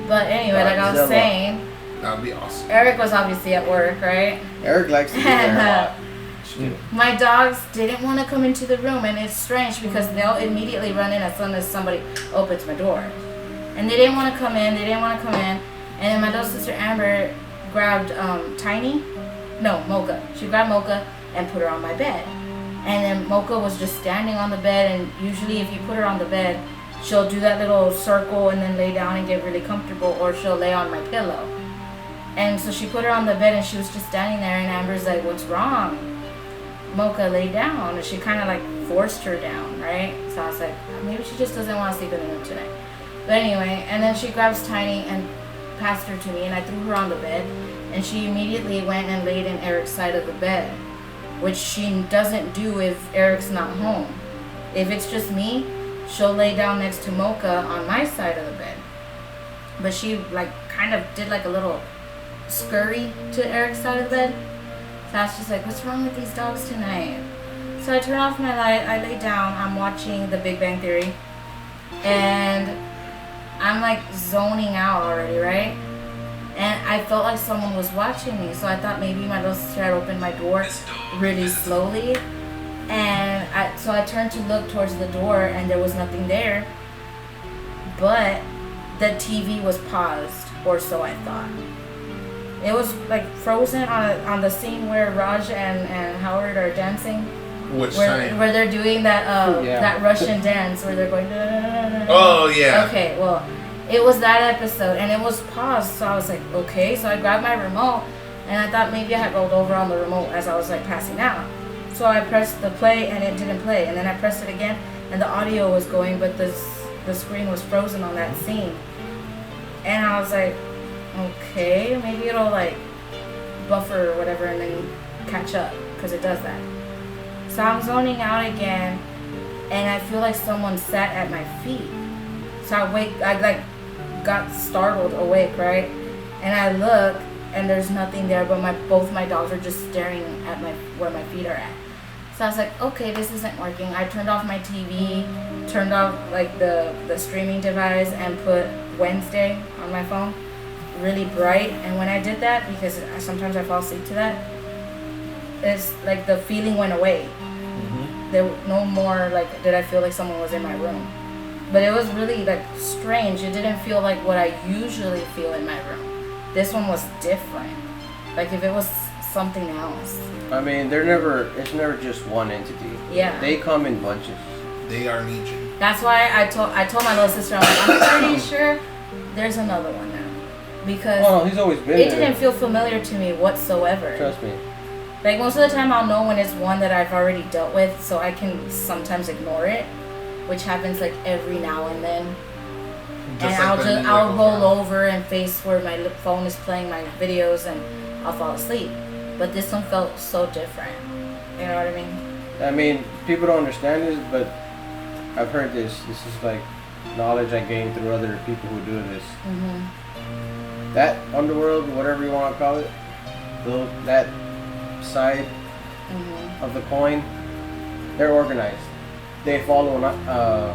But anyway, like I was saying, That would be awesome. Eric was obviously at work, right? Eric likes to be there a lot. My dogs didn't want to come into the room, and it's strange because they'll immediately run in as soon as somebody opens my door. And they didn't want to come in, And then my little sister Amber grabbed Mocha. She grabbed Mocha and put her on my bed. And then Mocha was just standing on the bed, and usually if you put her on the bed, she'll do that little circle and then lay down and get really comfortable, or she'll lay on my pillow. And so she put her on the bed and she was just standing there, and Amber's like, "What's wrong?" Mocha lay down, and she kind of like forced her down, right? So I was like, maybe she just doesn't want to sleep in the room tonight. But anyway, and then she grabs Tiny and passed her to me, and I threw her on the bed, and she immediately went and laid in Eric's side of the bed, which she doesn't do if Eric's not home. If it's just me, she'll lay down next to Mocha on my side of the bed. But she like kind of did like a little scurry to Eric's side of the bed. So I was just like, what's wrong with these dogs tonight? So I turn off my light, I lay down, I'm watching The Big Bang Theory, and I'm like zoning out already, right? And I felt like someone was watching me, so I thought maybe my little sister had opened my door really slowly. And so I turned to look towards the door, and there was nothing there. But the TV was paused, or so I thought. It was like frozen on the scene where Raj and Howard are dancing. Which time? Where they're doing that that Russian dance where they're going. Oh yeah. Okay, well, it was that episode, and it was paused. So I was like, okay. So I grabbed my remote, and I thought maybe I had rolled over on the remote as I was like passing out. So I pressed the play, and it didn't play. And then I pressed it again, and the audio was going, but the screen was frozen on that scene. And I was like, okay, maybe it'll like buffer or whatever and then catch up, because it does that. So I'm zoning out again, and I feel like someone sat at my feet. So I like got startled awake, right? And I look, and there's nothing there, but both my dogs are just staring at where my feet are at. So I was like, okay, this isn't working. I turned off my TV, turned off like the streaming device, and put Wednesday on my phone, really bright. And when I did that, because sometimes I fall asleep to that, it's like the feeling went away. There no more like did I feel like someone was in my room. But it was really like strange. It didn't feel like what I usually feel in my room. This one was different. Like if it was something else. I mean, it's never just one entity. Yeah. They come in bunches. They are legion. That's why I told my little sister, I'm pretty sure there's another one now. Because well, he's always been it there. didn't feel familiar to me whatsoever. Trust me. Like most of the time I'll know when it's one that I've already dealt with, so I can sometimes ignore it, which happens like every now and then. And I'll roll over and face where my phone is playing my videos, and I'll fall asleep. But this one felt so different. You know what I mean? I mean, people don't understand this, but I've heard this. This is like knowledge I gained through other people who do this. Mm-hmm. That underworld, whatever you want to call it, that side Mm-hmm. of the coin, they're organized. They follow a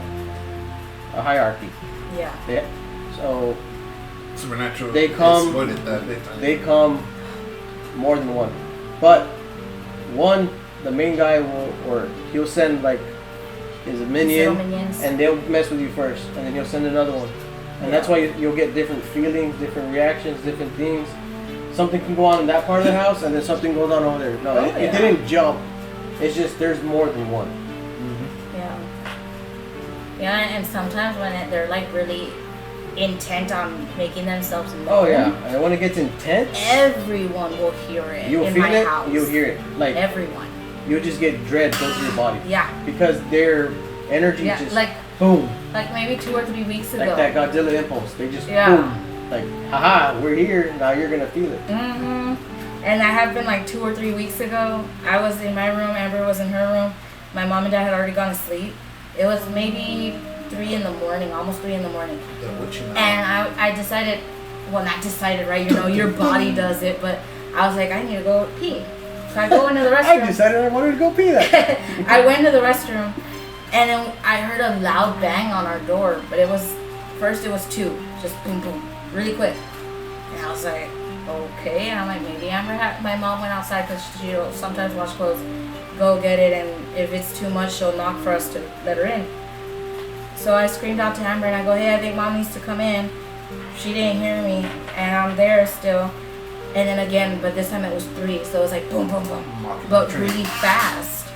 hierarchy. Yeah. So Supernatural. They come- exploited that big time. they come more than one, but one, the main guy he'll send like his minion, Little minions. and they'll mess with you first, and then he'll send another one, and that's why you'll get different feelings, different reactions, different things. Something can go on in that part of the house, and then something goes on over there. No, it didn't jump. It's just there's more than one. Yeah. Yeah, and sometimes when they're like really intent on making themselves known. Oh yeah, and when it gets intense, Everyone will hear it you'll in feel my it. house. You'll hear it. Like Everyone. you'll just get dread go through your body Yeah. because their energy Yeah. just Like boom, maybe 2 or 3 weeks ago. like that Godzilla impulse. They just Yeah. boom, like haha, we're here now. You're gonna feel it. Mm-hmm. And that happened like 2 or 3 weeks ago. I was in my room. Amber was in her room. My mom and dad had already gone to sleep. It was maybe 3 in the morning, almost 3 in the morning. Yeah, what you know? And I decided, well, not decided, right? You know, your body does it, but I was like, I need to go pee. So I go into the restroom. I decided I wanted to go pee that. I went to the restroom, and then I heard a loud bang on our door, but it was 2, just boom, boom, really quick. And I was like, okay. And I'm like, maybe my mom went outside because she'll sometimes wash clothes, go get it, and if it's too much, she'll knock for us to let her in. So I screamed out to Amber and I go, hey, I think mom needs to come in. She didn't hear me, and I'm there still. And then again, but this time it was 3, so it was like boom, boom, boom, but really fast.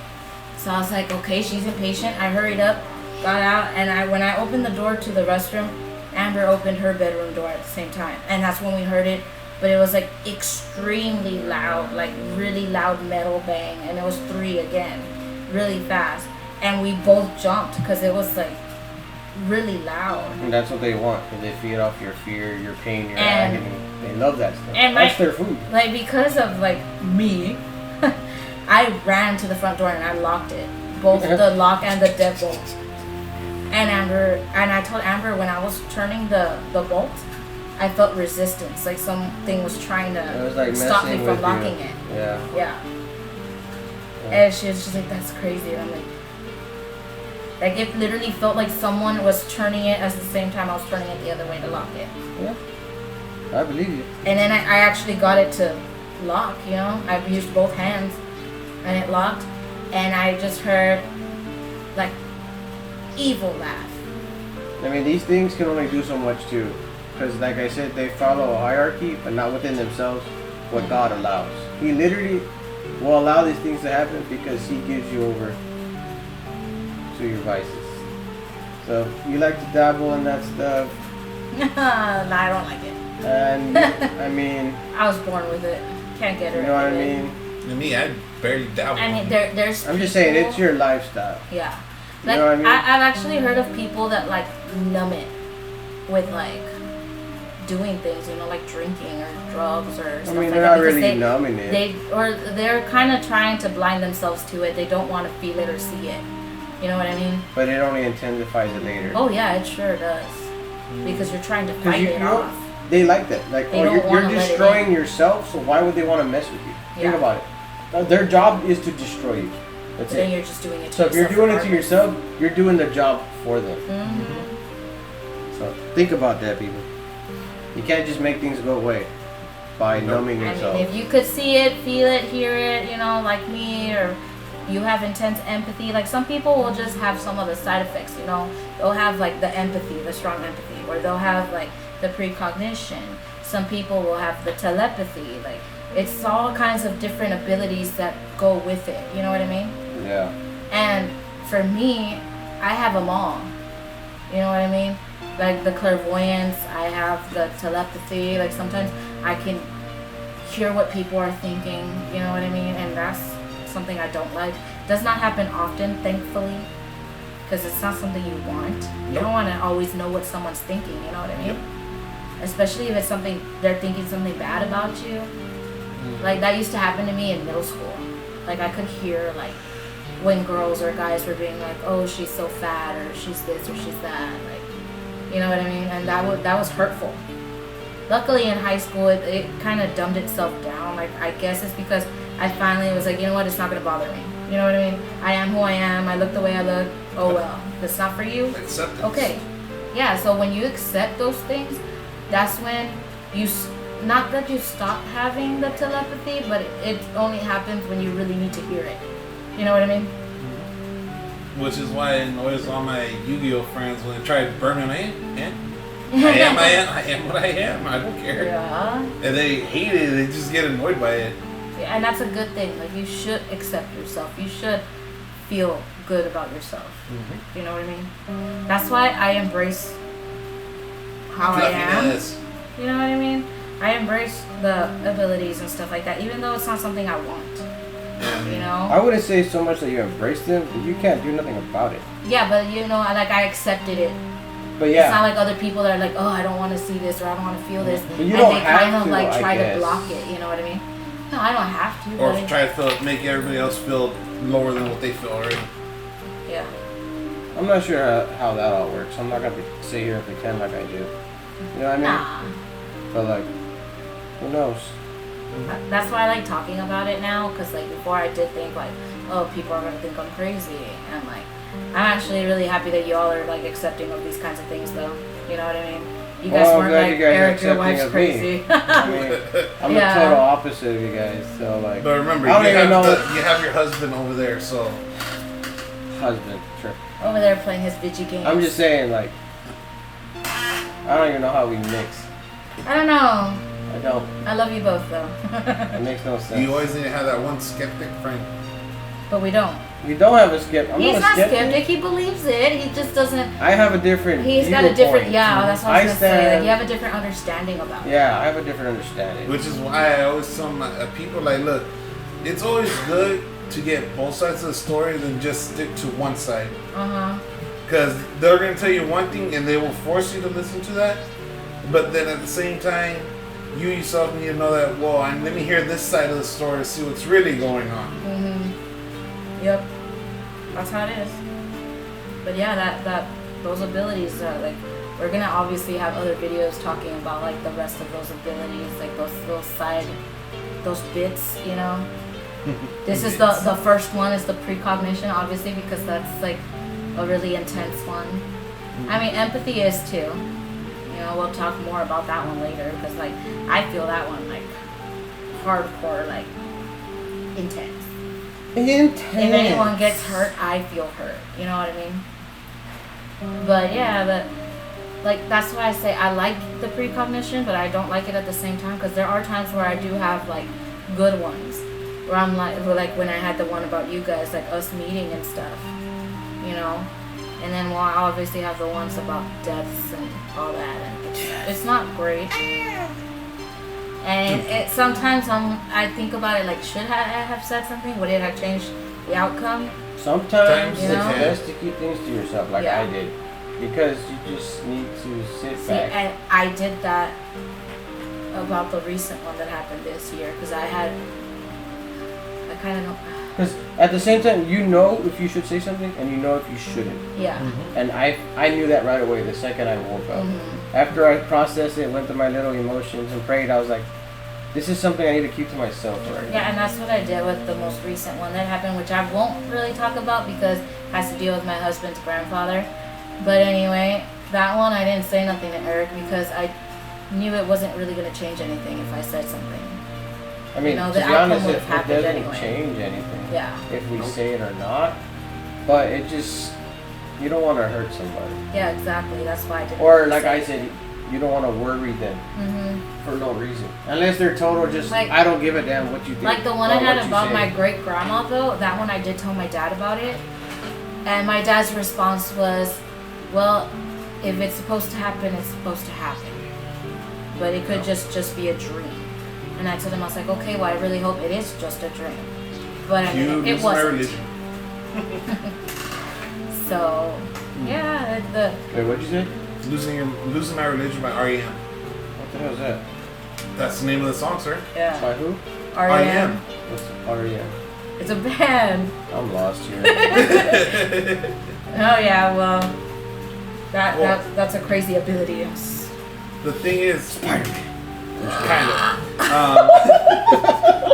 So I was like, okay, she's impatient. I hurried up, got out, and when I opened the door to the restroom, Amber opened her bedroom door at the same time, and that's when we heard it. But it was like extremely loud, like really loud metal bang, and it was 3 again, really fast. And we both jumped because it was like really loud. And that's what they want. Because they feed off your fear, your pain, your And- agony. They love that stuff. and That's their food. Like because of like me, I ran to the front door and I locked it, both the lock and the deadbolt. And I told Amber when I was turning the bolt, I felt resistance, like something was trying It was like to stop me messing from with locking you. it. Yeah. Yeah. And she was just like, that's crazy. And I'm like it literally felt like someone was turning it at the same time I was turning it the other way to lock it. Yeah. I believe you. And then I actually got it to lock, you know. I used both hands and it locked. And I just heard like evil laugh. I mean, these things can only do so much too. Because like I said, they follow a hierarchy, but not within themselves what God allows. He literally will allow these things to happen because he gives you over to your vices. So you like to dabble in that stuff. No, I don't like it. And I mean, I was born with it. Can't get you rid know what of I it. mean? To me, I barely dabble. I mean, there's. I'm just saying, people- it's your lifestyle. Yeah. You Like know what I mean? I've actually heard of people that like numb it with like doing things, you know, like drinking or drugs or I stuff mean, like they're that. not because really numbing it. they're kind of trying to blind themselves to it. They don't want to feel it or see it. You know what I mean? But it only intensifies it later. Oh yeah, it sure does. Because you're trying to 'Cause fight it off. they like that. Like, They oh, don't you're wanna let it destroying in. yourself, so why would they want to mess with you? Think Yeah. about it. Their job is to destroy you. That's But then it. you're just doing it to So if you're yourself doing it to regardless. yourself, you're doing the job for them. Mm-hmm. So think about that, people. You can't just make things go away by numbing I yourself. mean, if you could see it, feel it, hear it, you know, like me, or you have intense empathy. Like some people will just have some of the side effects, you know. They'll have like the empathy, the strong empathy, or they'll have like the precognition. Some people will have the telepathy. Like it's all kinds of different abilities that go with it. You know what I mean? Yeah. And for me, I have them all. You know what I mean? Like the clairvoyance, I have the telepathy. Like sometimes I can hear what people are thinking. You know what I mean? And that's something I don't like. Does not happen often, thankfully, because it's not something you want. You don't want to always know what someone's thinking. You know what I mean? Especially if it's something they're thinking something bad about you. Like that used to happen to me in middle school. Like I could hear like when girls or guys were being like, oh, she's so fat, or she's this or she's that, like, you know what I mean? And that was hurtful. Luckily in high school it kind of dumbed itself down. Like, I guess it's because I finally was like, you know what, it's not gonna bother me. You know what I mean? I am who I am. I look the way I look. Oh well, if it's not for you. Acceptance. Okay. Yeah. So when you accept those things, that's when not that you stop having the telepathy, but it only happens when you really need to hear it. You know what I mean? Which is why I annoys all my Yu-Gi-Oh friends when they try to burn me. I am what I am. I don't care. Yeah. And they hate it. They just get annoyed by it. Yeah, and that's a good thing. Like, you should accept yourself. You should feel good about yourself. You know what I mean? That's why I embrace how I am. You know what I mean? I embrace the abilities and stuff like that, even though it's not something I want. You know? I wouldn't say so much that you embrace them, but you can't do nothing about it. Yeah, but you know, like, I accepted it. But yeah. It's not like other people that are like, oh, I don't want to see this, or I don't want to feel this. But you and don't they have kind of to, like I try guess. to block it, you know what I mean? No, I don't have to. Or but try to make everybody else feel lower than what they feel already. Yeah. I'm not sure how that all works. I'm not going to sit here and pretend like I do. You know what I mean? Nah. But like, who knows? That's why I like talking about it now, because like before I did think like, oh, people are gonna think I'm crazy, and like I'm actually really happy that y'all are like accepting of these kinds of things, though. You know what I mean? You guys weren't like, Eric, your wife's crazy. I mean, I'm the total opposite of you guys, so like. But remember, you have your husband over there, so. Husband, sure. Over there playing his Vigi games. I'm just saying, like, I don't even know how we mix. I don't know. I don't. I love you both, though. It makes no sense. You always need to have that one skeptic friend. But we don't. You don't have a skeptic. He's not skeptic. He believes it. He just doesn't. I have a different. He's got a different. Point. Yeah, that's what I was gonna say. Like, you have a different understanding about it. Yeah, I have a different understanding. Which is why I always tell my people, like, look, it's always good to get both sides of the story than just stick to one side. Because they're gonna tell you one thing and they will force you to listen to that, but then at the same time, you yourself need to know that, well, let me hear this side of the story to see what's really going on. Yep. That's how it is. But yeah, those abilities, like, we're gonna obviously have other videos talking about like the rest of those abilities, like those bits, you know. This is the first one is the precognition, obviously, because that's like a really intense one. I mean, empathy is too. You know, we'll talk more about that one later, because like I feel that one like hardcore, like intense. If anyone gets hurt, I feel hurt. You know what I mean? But yeah, like that's why I say I like the precognition, but I don't like it at the same time, because there are times where I do have like good ones, where I'm like when I had the one about you guys, like us meeting and stuff, you know. And then I obviously have the ones about deaths and all that, and it's not great. And it sometimes I think about it like, should I have said something? Would it have changed the outcome? Sometimes you it's know? best to keep things to yourself, like I did, because you just need to sit back. And I did that about the recent one that happened this year, because I kind of know. Because at the same time, you know if you should say something, and you know if you shouldn't. Yeah. And I knew that right away the second I woke up. After I processed it, went through my little emotions and prayed, I was like, this is something I need to keep to myself right now. Yeah, and that's what I did with the most recent one that happened, which I won't really talk about because it has to deal with my husband's grandfather. But anyway, that one I didn't say nothing to Eric because I knew it wasn't really going to change anything if I said something. I mean, you know, to the be outcome honest, would it have happened doesn't anyway. change anything. Yeah. If we say it or not. But it just, you don't want to hurt somebody. Yeah, exactly. That's why I didn't. Or like I said, you don't want to worry them for no reason. Unless they're total just, like, I don't give a damn what you think. Like the one I had about my great grandma though, that one I did tell my dad about it. And my dad's response was, well, if it's supposed to happen, it's supposed to happen. But it could just be a dream. And I told him, I was like, okay, well, I really hope it is just a dream. But I mean, it wasn't. So, yeah. Wait, what'd you say? Losing My Religion by R.E.M. What the hell is that? That's the name of the song, sir. Yeah. By who? R.E.M. What's R.E.M.? It's a band. I'm lost here. Oh yeah, well, that's a crazy ability. The thing is, Spider-Man. kind of.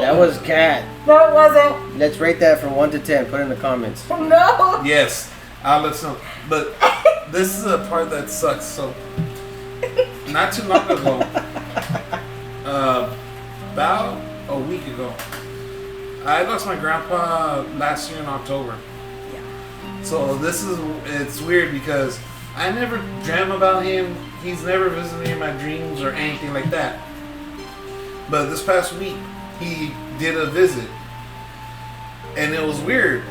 That was cat. No, it wasn't. Let's rate that from 1 to 10. Put it in the comments. No. Yes, I'll let you know. But this is a part that sucks. So, not too long ago, about a week ago, I lost my grandpa last year in October. Yeah. So it's weird because I never dream about him. He's never visited me in my dreams or anything like that. But this past week, he did a visit. And it was weird.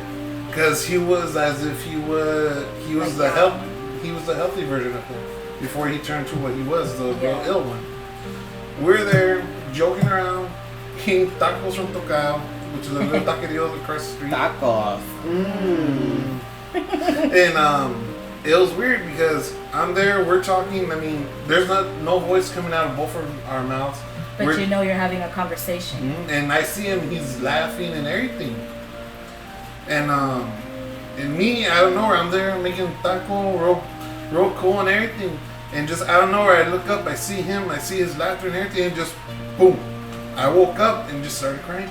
Because he was as if he was the healthy version of him. Before he turned to what he was, the real ill one. We're there, joking around, eating tacos from Tocao, which is a little taqueria across the street. Tacos. Mmm. And it was weird because I'm there, we're talking. I mean, there's no voice coming out of both of our mouths. But you know you're having a conversation. And I see him, he's laughing and everything. And me, out of nowhere, I'm there making taco, real cool and everything. And just out of nowhere, I look up, I see him, I see his laughter and everything, and just boom. I woke up and just started crying.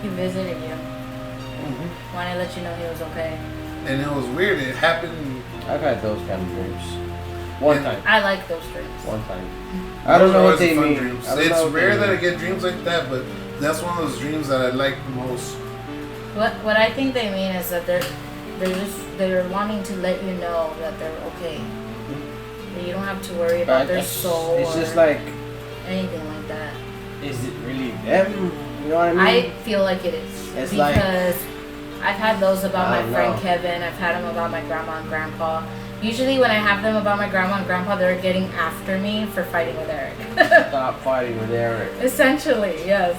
He visited you. Mm-hmm. Wanted to let you know he was okay. And it was weird. It happened. I've had those kind of dreams. One time. I like those dreams. One time. I don't know what they mean. Dreams. I don't It's know what rare they that I mean. get dreams like that, but that's one of those dreams that I like the most. What I think they mean is that they're wanting to let you know that they're okay. That you don't have to worry about their soul. It's or just like, anything like that. is it really them? You know what I mean? I feel like it is It's because I've had those about I my don't friend know. Kevin. I've had them about my grandma and grandpa. Usually when I have them about my grandma and grandpa, they're getting after me for fighting with Eric. Stop fighting with Eric. Essentially, yes.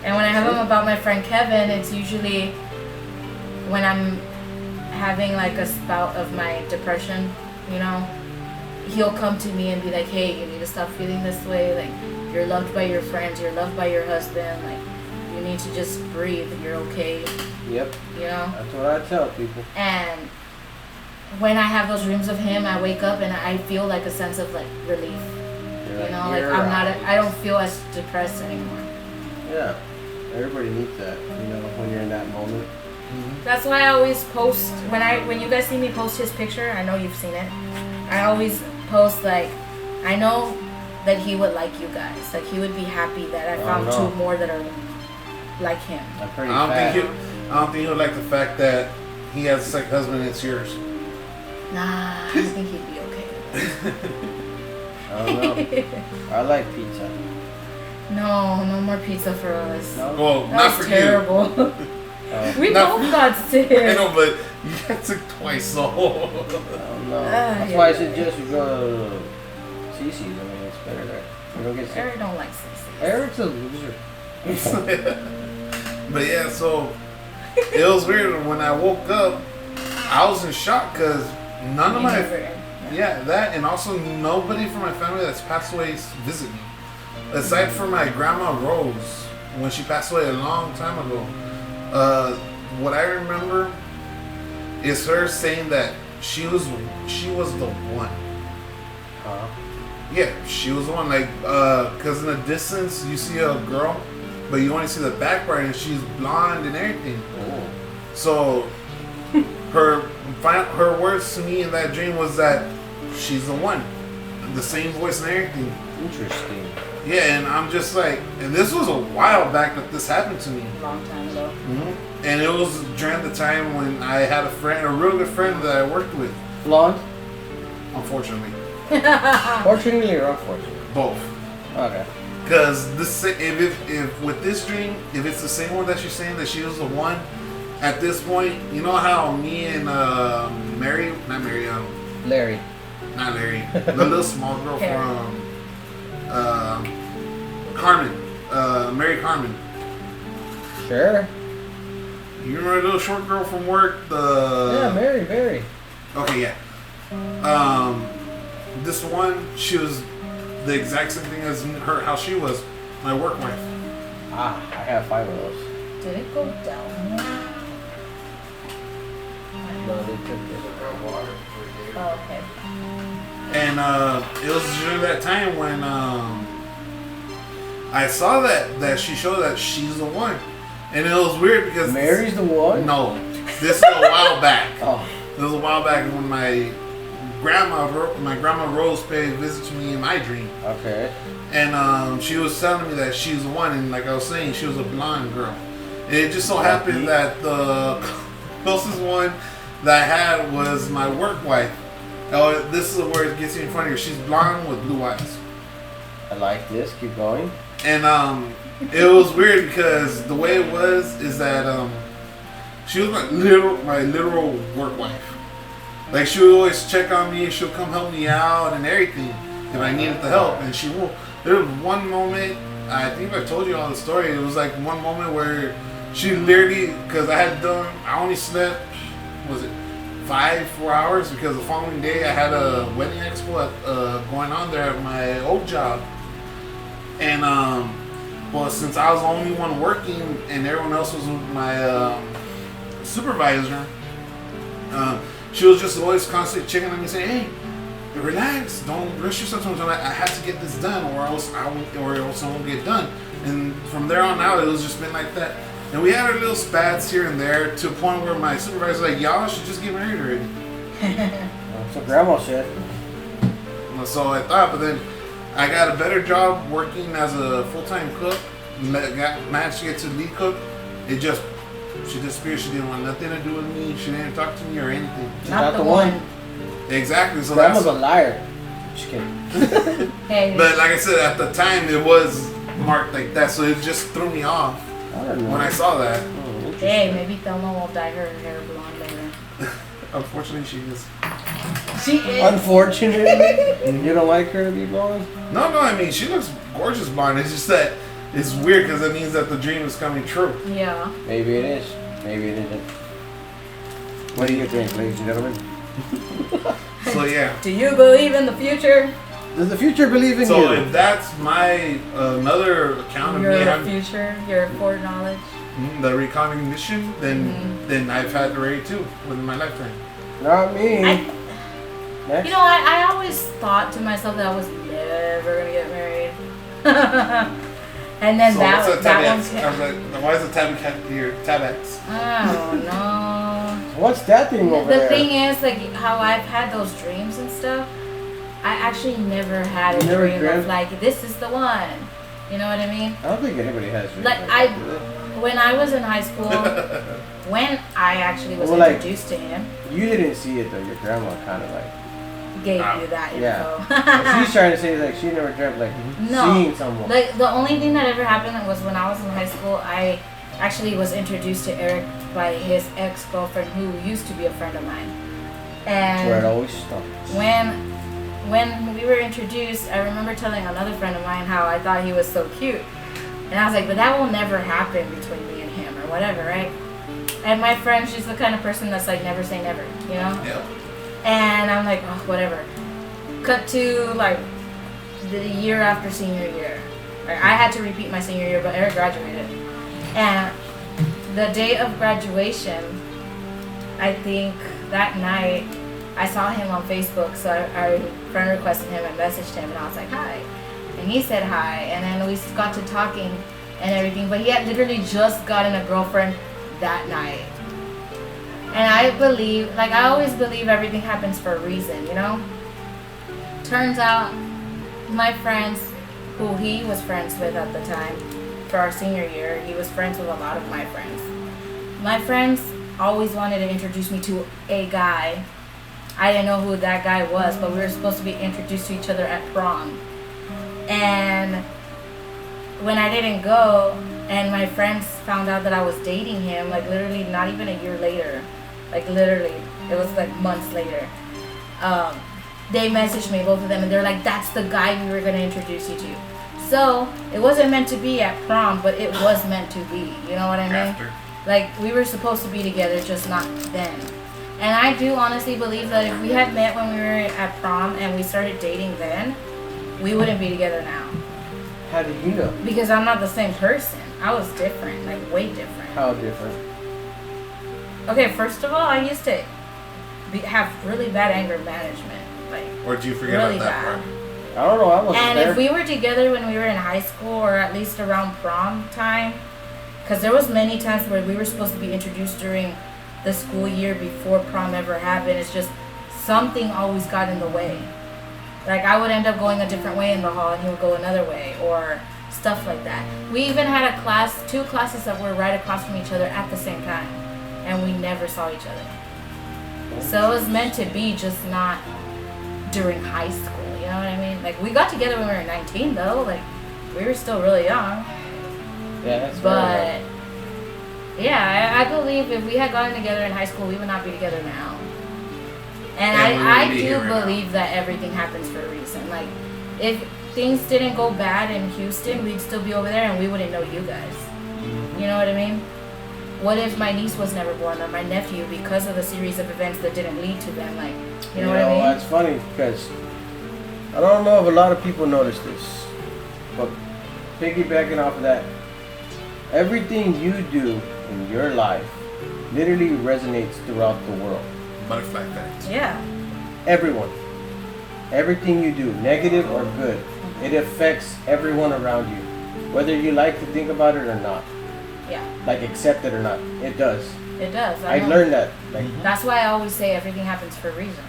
And when I have them about my friend Kevin, it's usually when I'm having like a spout of my depression, you know, he'll come to me and be like, hey, you need to stop feeling this way. Like, you're loved by your friends, you're loved by your husband. Like, you need to just breathe. You're okay. Yep. You know? That's what I tell people. And when I have those dreams of him, I wake up and I feel like a sense of like relief. You're You know, like I don't feel as depressed anymore. Yeah. Everybody needs that, you know, when you're in that moment. That's why I always post when you guys see me post his picture. I know you've seen it. I always post like, I know that he would like you guys. Like he would be happy that I found two more that are like him. I'm pretty I fat. don't think he would like the fact that he has a second husband and it's yours. Nah, I think he'd be okay. I don't know. I like pizza. No more pizza for us. No? Well, That not was for terrible. Not We both got sick. you. I know, but you got sick twice, so. I don't know. That's why I suggest you go to Cece's. I mean, it's better there. You don't get sick. Eric don't like sissy. Eric's a loser. But yeah, so it was weird when I woke up. I was in shock because none of my that and also nobody from my family that's passed away visit me, aside from my grandma Rose when she passed away a long time ago. What I remember is her saying that she was the one. Yeah, she was the one. Like, cause in the distance you see a girl, but you only see the back part, and she's blonde and everything. Oh. So her words to me in that dream was that she's the one, the same voice and everything. Interesting. Yeah, and I'm just like, and this was a while back that this happened to me. A long time ago. Mm-hmm. And it was during the time when I had a real good friend that I worked with. Blonde? Unfortunately, Fortunately or unfortunately? both. Okay. Because if with this dream, if it's the same one that she's saying that she was the one, at this point, you know how me and Larry, the little small girl from Carmen, Mary Carmen. Sure. You remember the little short girl from work? Yeah, Mary. Okay, yeah. This one, she was the exact same thing as her, how she was, my work wife. I have 5 of those. Did it go down? No, they took it. Oh, okay. And it was during that time when I saw that she showed that she's the one. And it was weird because... Mary's the one? No. This is a while back. Oh. This was a while back when my grandma Rose paid a visit to me in my dream. Okay. And she was telling me that she's the one, and like I was saying, she was a blonde girl. And it just so happened that the closest one that I had was my work wife. Oh, this is where it gets even funnier. She's blonde with blue eyes. I like this. Keep going. And it was weird because the way it was is that she was my literal work wife. Like, she would always check on me, she'll come help me out and everything if I needed the help. And she will. There was one moment, I think I told you all the story, it was like one moment where she literally, because I only slept, was it 4 hours, because the following day I had a wedding expo going on there at my old job. And well, since I was the only one working and everyone else was my supervisor, she was just always constantly checking on me, saying, "Hey, relax, don't rush yourself." I had to get this done, or else I won't get done. And from there on out, it was just been like that. And we had our little spats here and there to a point where my supervisor was like, "Y'all should just get married already." That's what Grandma said. So I thought, but then I got a better job working as a full-time cook. Managed to get to lead cook. She disappeared. She didn't want nothing to do with me. She didn't talk to me or anything. She's not the one. Exactly. So Grandma's a liar. Just kidding. Hey. But like I said, at the time it was marked like that, so it just threw me off I don't know. when I saw that. Oh, Hey, maybe Thelma will dye her hair blonde later. Unfortunately, she is. She is. Unfortunately, you don't like her to be blonde? No, I mean, she looks gorgeous blonde. It's just that it's weird because it means that the dream is coming true. Yeah. Maybe it is. Maybe it isn't. What do you think, ladies and gentlemen? So yeah. Do you believe in the future? Does the future believe in you? So if that's my another account of me Your having future, your foreknowledge. the recognition, then I've had already too within my lifetime. Not me. Next. You know, I always thought to myself that I was never gonna get married. And then So that what's a one. Tabex? I was like, why is the Tabex here? Tabex. Oh no. What's that thing over The there? thing is, like, how I've had those dreams and stuff, I actually never had a You never dream dreamt? of, like, this is the one. You know what I mean? I don't think anybody has dreams Like, that, do they? when I was in high school, when I actually was Well, like- introduced to him, You didn't see it though. Your grandma kind of like. gave you that Yeah. info. She's trying to say like she never dreamt like No. seeing someone. Like, the only thing that ever happened was when I was in high school, I actually was introduced to Eric by his ex-girlfriend who used to be a friend of mine. That's where it And always starts. when we were introduced, I remember telling another friend of mine how I thought he was so cute. And I was like, but that will never happen between me and him or whatever, right? And my friend, she's the kind of person that's like, never say never, you know? Yep. And I'm like, oh, whatever. Cut to like the year after senior year. Like, I had to repeat my senior year, but Eric graduated. And the day of graduation, I think that night, I saw him on Facebook, so I friend requested him and messaged him, and I was like, hi. And he said hi, and then we got to talking and everything, but he had literally just gotten a girlfriend that night. And I believe, like, I always believe everything happens for a reason, you know? Turns out, my friends, who he was friends with at the time, for our senior year, he was friends with a lot of my friends. My friends always wanted to introduce me to a guy. I didn't know who that guy was, but we were supposed to be introduced to each other at prom. And when I didn't go, and my friends found out that I was dating him, like literally not even a year later, like literally, it was like months later, they messaged me, both of them, and they're like, that's the guy we were going to introduce you to. So, it wasn't meant to be at prom, but it was meant to be, you know what I mean? After. Like, we were supposed to be together, just not then. And I do honestly believe that if we had met when we were at prom and we started dating then, we wouldn't be together now. How did you know? Because I'm not the same person. I was different, like way different. How different? Okay, first of all, I used to have really bad anger management. Like, Or did you forget really about that bad. part? I don't know. I wasn't And there. if we were together when we were in high school, or at least around prom time, because there was many times where we were supposed to be introduced during the school year before prom ever happened. It's just something always got in the way. Like, I would end up going a different way in the hall and he would go another way, or stuff like that. We even had a class, 2 classes that were right across from each other at the same time, and we never saw each other. So it was meant to be, just not during high school, you know what I mean? Like, we got together when we were 19 though, like, we were still really young. Yeah, that's But yeah, I believe if we had gotten together in high school, we would not be together now. And Yeah, we I wouldn't be do here right now. believe that everything happens for a reason. Like, if things didn't go bad in Houston, we'd still be over there and we wouldn't know you guys. You know what I mean? What if my niece was never born, or my nephew, because of a series of events that didn't lead to them? Like, you know what I mean? That's funny because I don't know if a lot of people notice this, but piggybacking off of that, everything you do in your life literally resonates throughout the world. Butterfly effect. Yeah. Everyone. Everything you do, negative or good, it affects everyone around you. Whether you like to think about it or not. Yeah. Like accept it or not. It does. It does. I know. learned that. Like That's why I always say everything happens for a reason.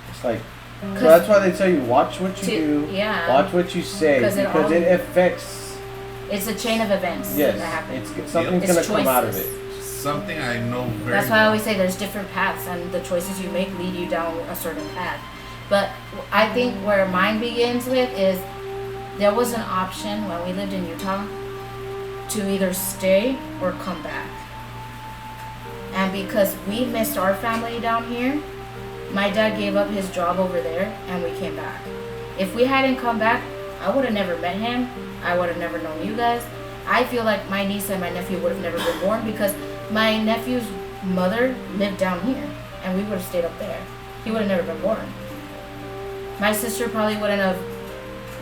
it's like so that's why they tell you watch what you do, Yeah. watch what you say, 'Cause it because all- it affects. It's a chain of events Yes, that happen. something's It's gonna come out of it. choices. Something I know very That's why I well. always say there's different paths, and the choices you make lead you down a certain path. But I think where mine begins with is there was an option when we lived in Utah to either stay or come back. And because we missed our family down here, my dad gave up his job over there and we came back. If we hadn't come back, I would have never met him. I would have never known you guys. I feel like my niece and my nephew would have never been born because my nephew's mother lived down here and we would have stayed up there. He would have never been born. My sister probably wouldn't have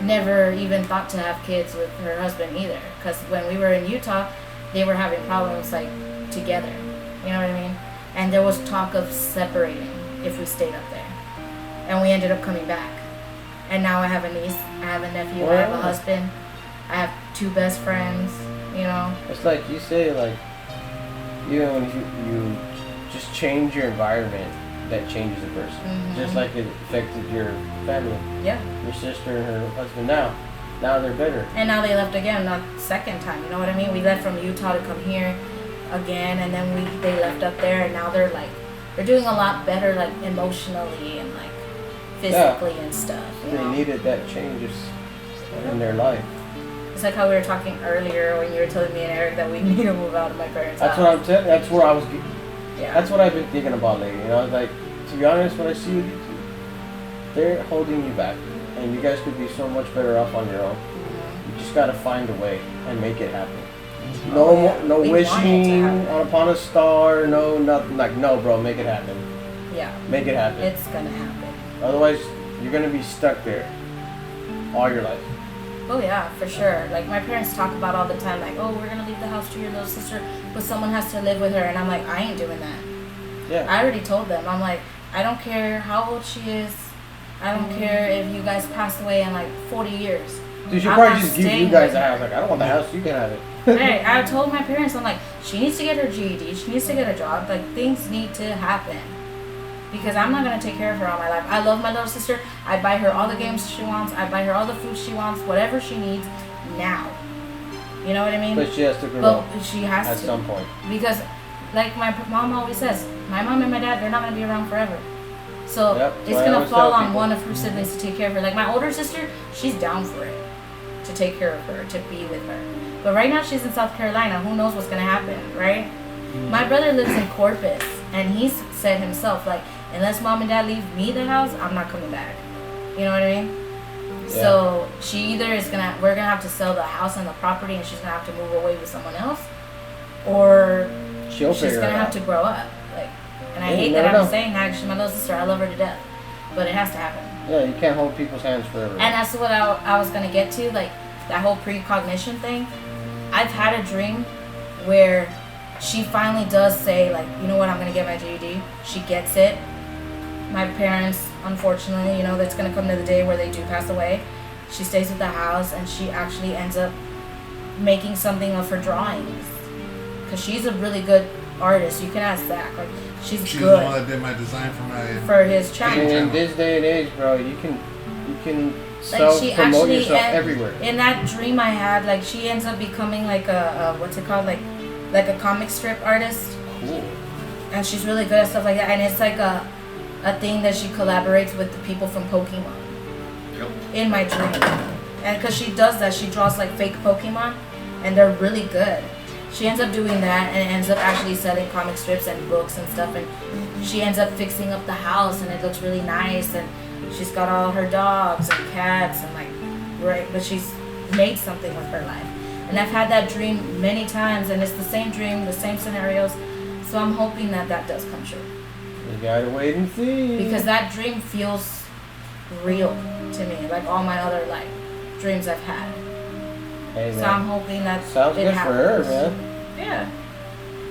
never even thought to have kids with her husband either, because when we were in Utah, they were having problems like together. You know what I mean? And there was talk of separating if we stayed up there. And we ended up coming back. And now I have a niece, I have a nephew, I have a Wow. husband, I have 2 best friends, you know. It's like you say, like even when you just change your environment, that changes a person. Mhm. Just like it affected your family, Yeah. your sister and her husband. Now they're better. And now they left again, not second time, you know what I mean? We left from Utah to come here again, and then they left up there, and now they're doing a lot better, like emotionally and like physically and stuff. You They know? needed that changes in their life. It's like how we were talking earlier when you were telling me and Eric that we need to move out of my parents' That's house. what I'm telling. That's where I was. Yeah. That's what I've been thinking about lately. You know, like to be honest, when I see you two, they're holding you back, and you guys could be so much better off on your own. You just gotta find a way and make it happen. No, Oh, yeah. no We want it to wishing happen. upon a star. No, nothing. Like no, bro, make it happen. Yeah. Make it happen. It's gonna happen. Otherwise, you're gonna be stuck there all your life. Oh yeah, for sure. Like my parents talk about all the time, like, oh, we're gonna leave the house to your little sister, but someone has to live with her, and I'm like, I ain't doing that. Yeah. I already told them. I'm like, I don't care how old she is. I don't care if you guys passed away in like 40 years. Dude, she'll I'm probably not just give you staying guys with a her. house. Like I don't want the house. You can have it. Hey, I told my parents, I'm like, she needs to get her GED. She needs to get a job. Like things need to happen. Because I'm not gonna take care of her all my life. I love my little sister. I buy her all the games she wants. I buy her all the food she wants. Whatever she needs now. You know what I mean? But she has to grow But up she has at to. some point. Because, like my mom always says, my mom and my dad, they're not going to be around forever. So Yep, it's so I going to always fall tell on people. one of her siblings to take care of her. Like my older sister, she's down for it. To take care of her, to be with her. But right now she's in South Carolina. Who knows what's going to happen, right? Mm-hmm. My brother lives in Corpus. And he's said himself, like, unless mom and dad leave me the house, I'm not coming back. You know what I mean? Yeah. So she either we're gonna have to sell the house and the property, and she's gonna have to move away with someone else, or She'll she's figure gonna it have out. to grow up. Like, and I Yeah, hate you that never I'm know. saying that. She's my little sister. I love her to death, but it has to happen. Yeah, you can't hold people's hands forever. And that's what I was gonna get to, like that whole precognition thing. I've had a dream where she finally does say, like, you know what, I'm gonna get my GED. She gets it. My parents, unfortunately, you know, that's gonna come to the day where they do pass away. She stays at the house, and she actually ends up making something of her drawings, because she's a really good artist. You can ask Zach. Like, she's She's good the one that did my design for his And channel. in this day and age, bro, you can Like, she promote actually yourself everywhere. in that dream I had, like, she ends up becoming like a what's it called, like a comic strip artist, Cool. and she's really good at stuff like that. And it's like a thing that she collaborates with the people from Pokemon. Yep. In my dream, and because she does that, she draws like fake Pokemon, and they're really good. She ends up doing that and ends up actually selling comic strips and books and stuff, and she ends up fixing up the house, and it looks really nice, and she's got all her dogs and cats and like, right, but she's made something with her life. And I've had that dream many times, and it's the same dream, the same scenarios, so I'm hoping that that does come true, You gotta wait and see. because that dream feels real to me, like all my other like dreams I've had. Hey, So man. I'm hoping that Sounds it good happens. for her, man. Yeah,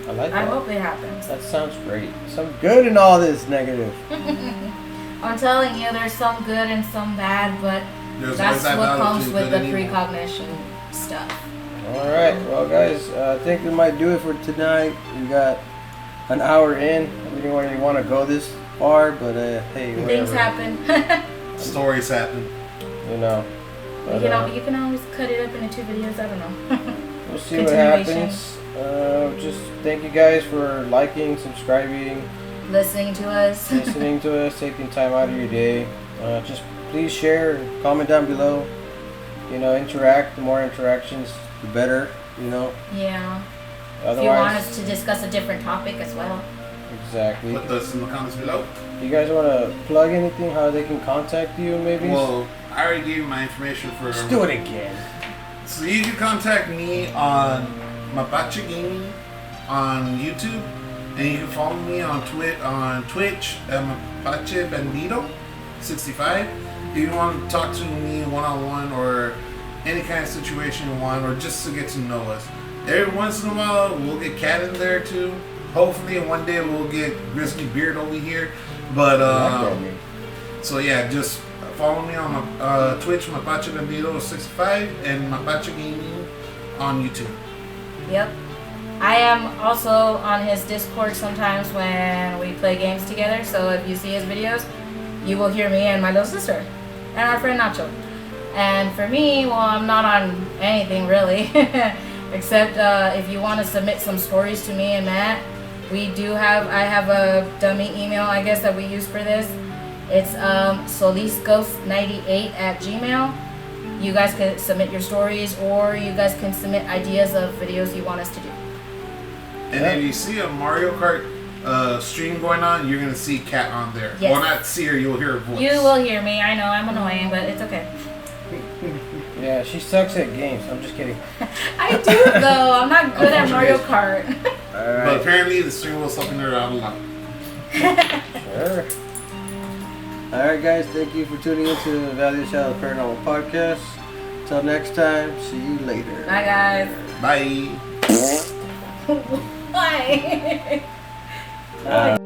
I like I that. hope it happens. That sounds great. Some good in all this negative. I'm telling you, there's some good and some bad, but There's that's always that what battle comes between with good the and evil. precognition stuff. All right, well, guys, I think we might do it for tonight. We got an hour in. We didn't really want to go this far, but hey, whatever. Things happen. Stories happen. You know. But, You can always cut it up into 2 videos. I don't know. we'll see what Continuation. happens. Just thank you guys for liking, subscribing, Listening to us. listening to us, taking time out of your day. Just please share and comment down below. You know, interact. The more interactions, the better. You know. Yeah. Otherwise, If you want us to discuss a different topic as well. exactly. Put those in the comments below. You guys want to plug anything? How they can contact you, maybe? Well, I already gave you my information for. Let's do it again. So you can contact me on Mapache Gaming on YouTube, and you can follow me on Twitch at Mapache Bandito 65. If you want to talk to me one-on-one or any kind of situation you want, or just to get to know us. Every once in a while, we'll get Cat in there too. Hopefully, one day we'll get Grizzly Beard over here. But so yeah, just follow me on my Twitch, Mapache Bandito 65, and Mapache Gaming on YouTube. Yep. I am also on his Discord sometimes when we play games together. So if you see his videos, you will hear me and my little sister and our friend Nacho. And for me, well, I'm not on anything really, except if you want to submit some stories to me and Matt. I have a dummy email, I guess, that we use for this. It's solisghost98@gmail. You guys can submit your stories, or you guys can submit ideas of videos you want us to do. And if you see a Mario Kart stream going on, you're gonna see Cat on there. Yes. Well, not see her, you'll hear her voice. You will hear me. I know I'm annoying, but it's okay. Yeah, she sucks at games. I'm just kidding. I do though. I'm not good at Mario Kart. All But right. apparently the stream was helping her out a lot. Sure. All right, guys. Thank you for tuning into the Vally of Shadows Paranormal Podcast. Till next time. See you later. Bye, guys. Bye. Bye. Bye.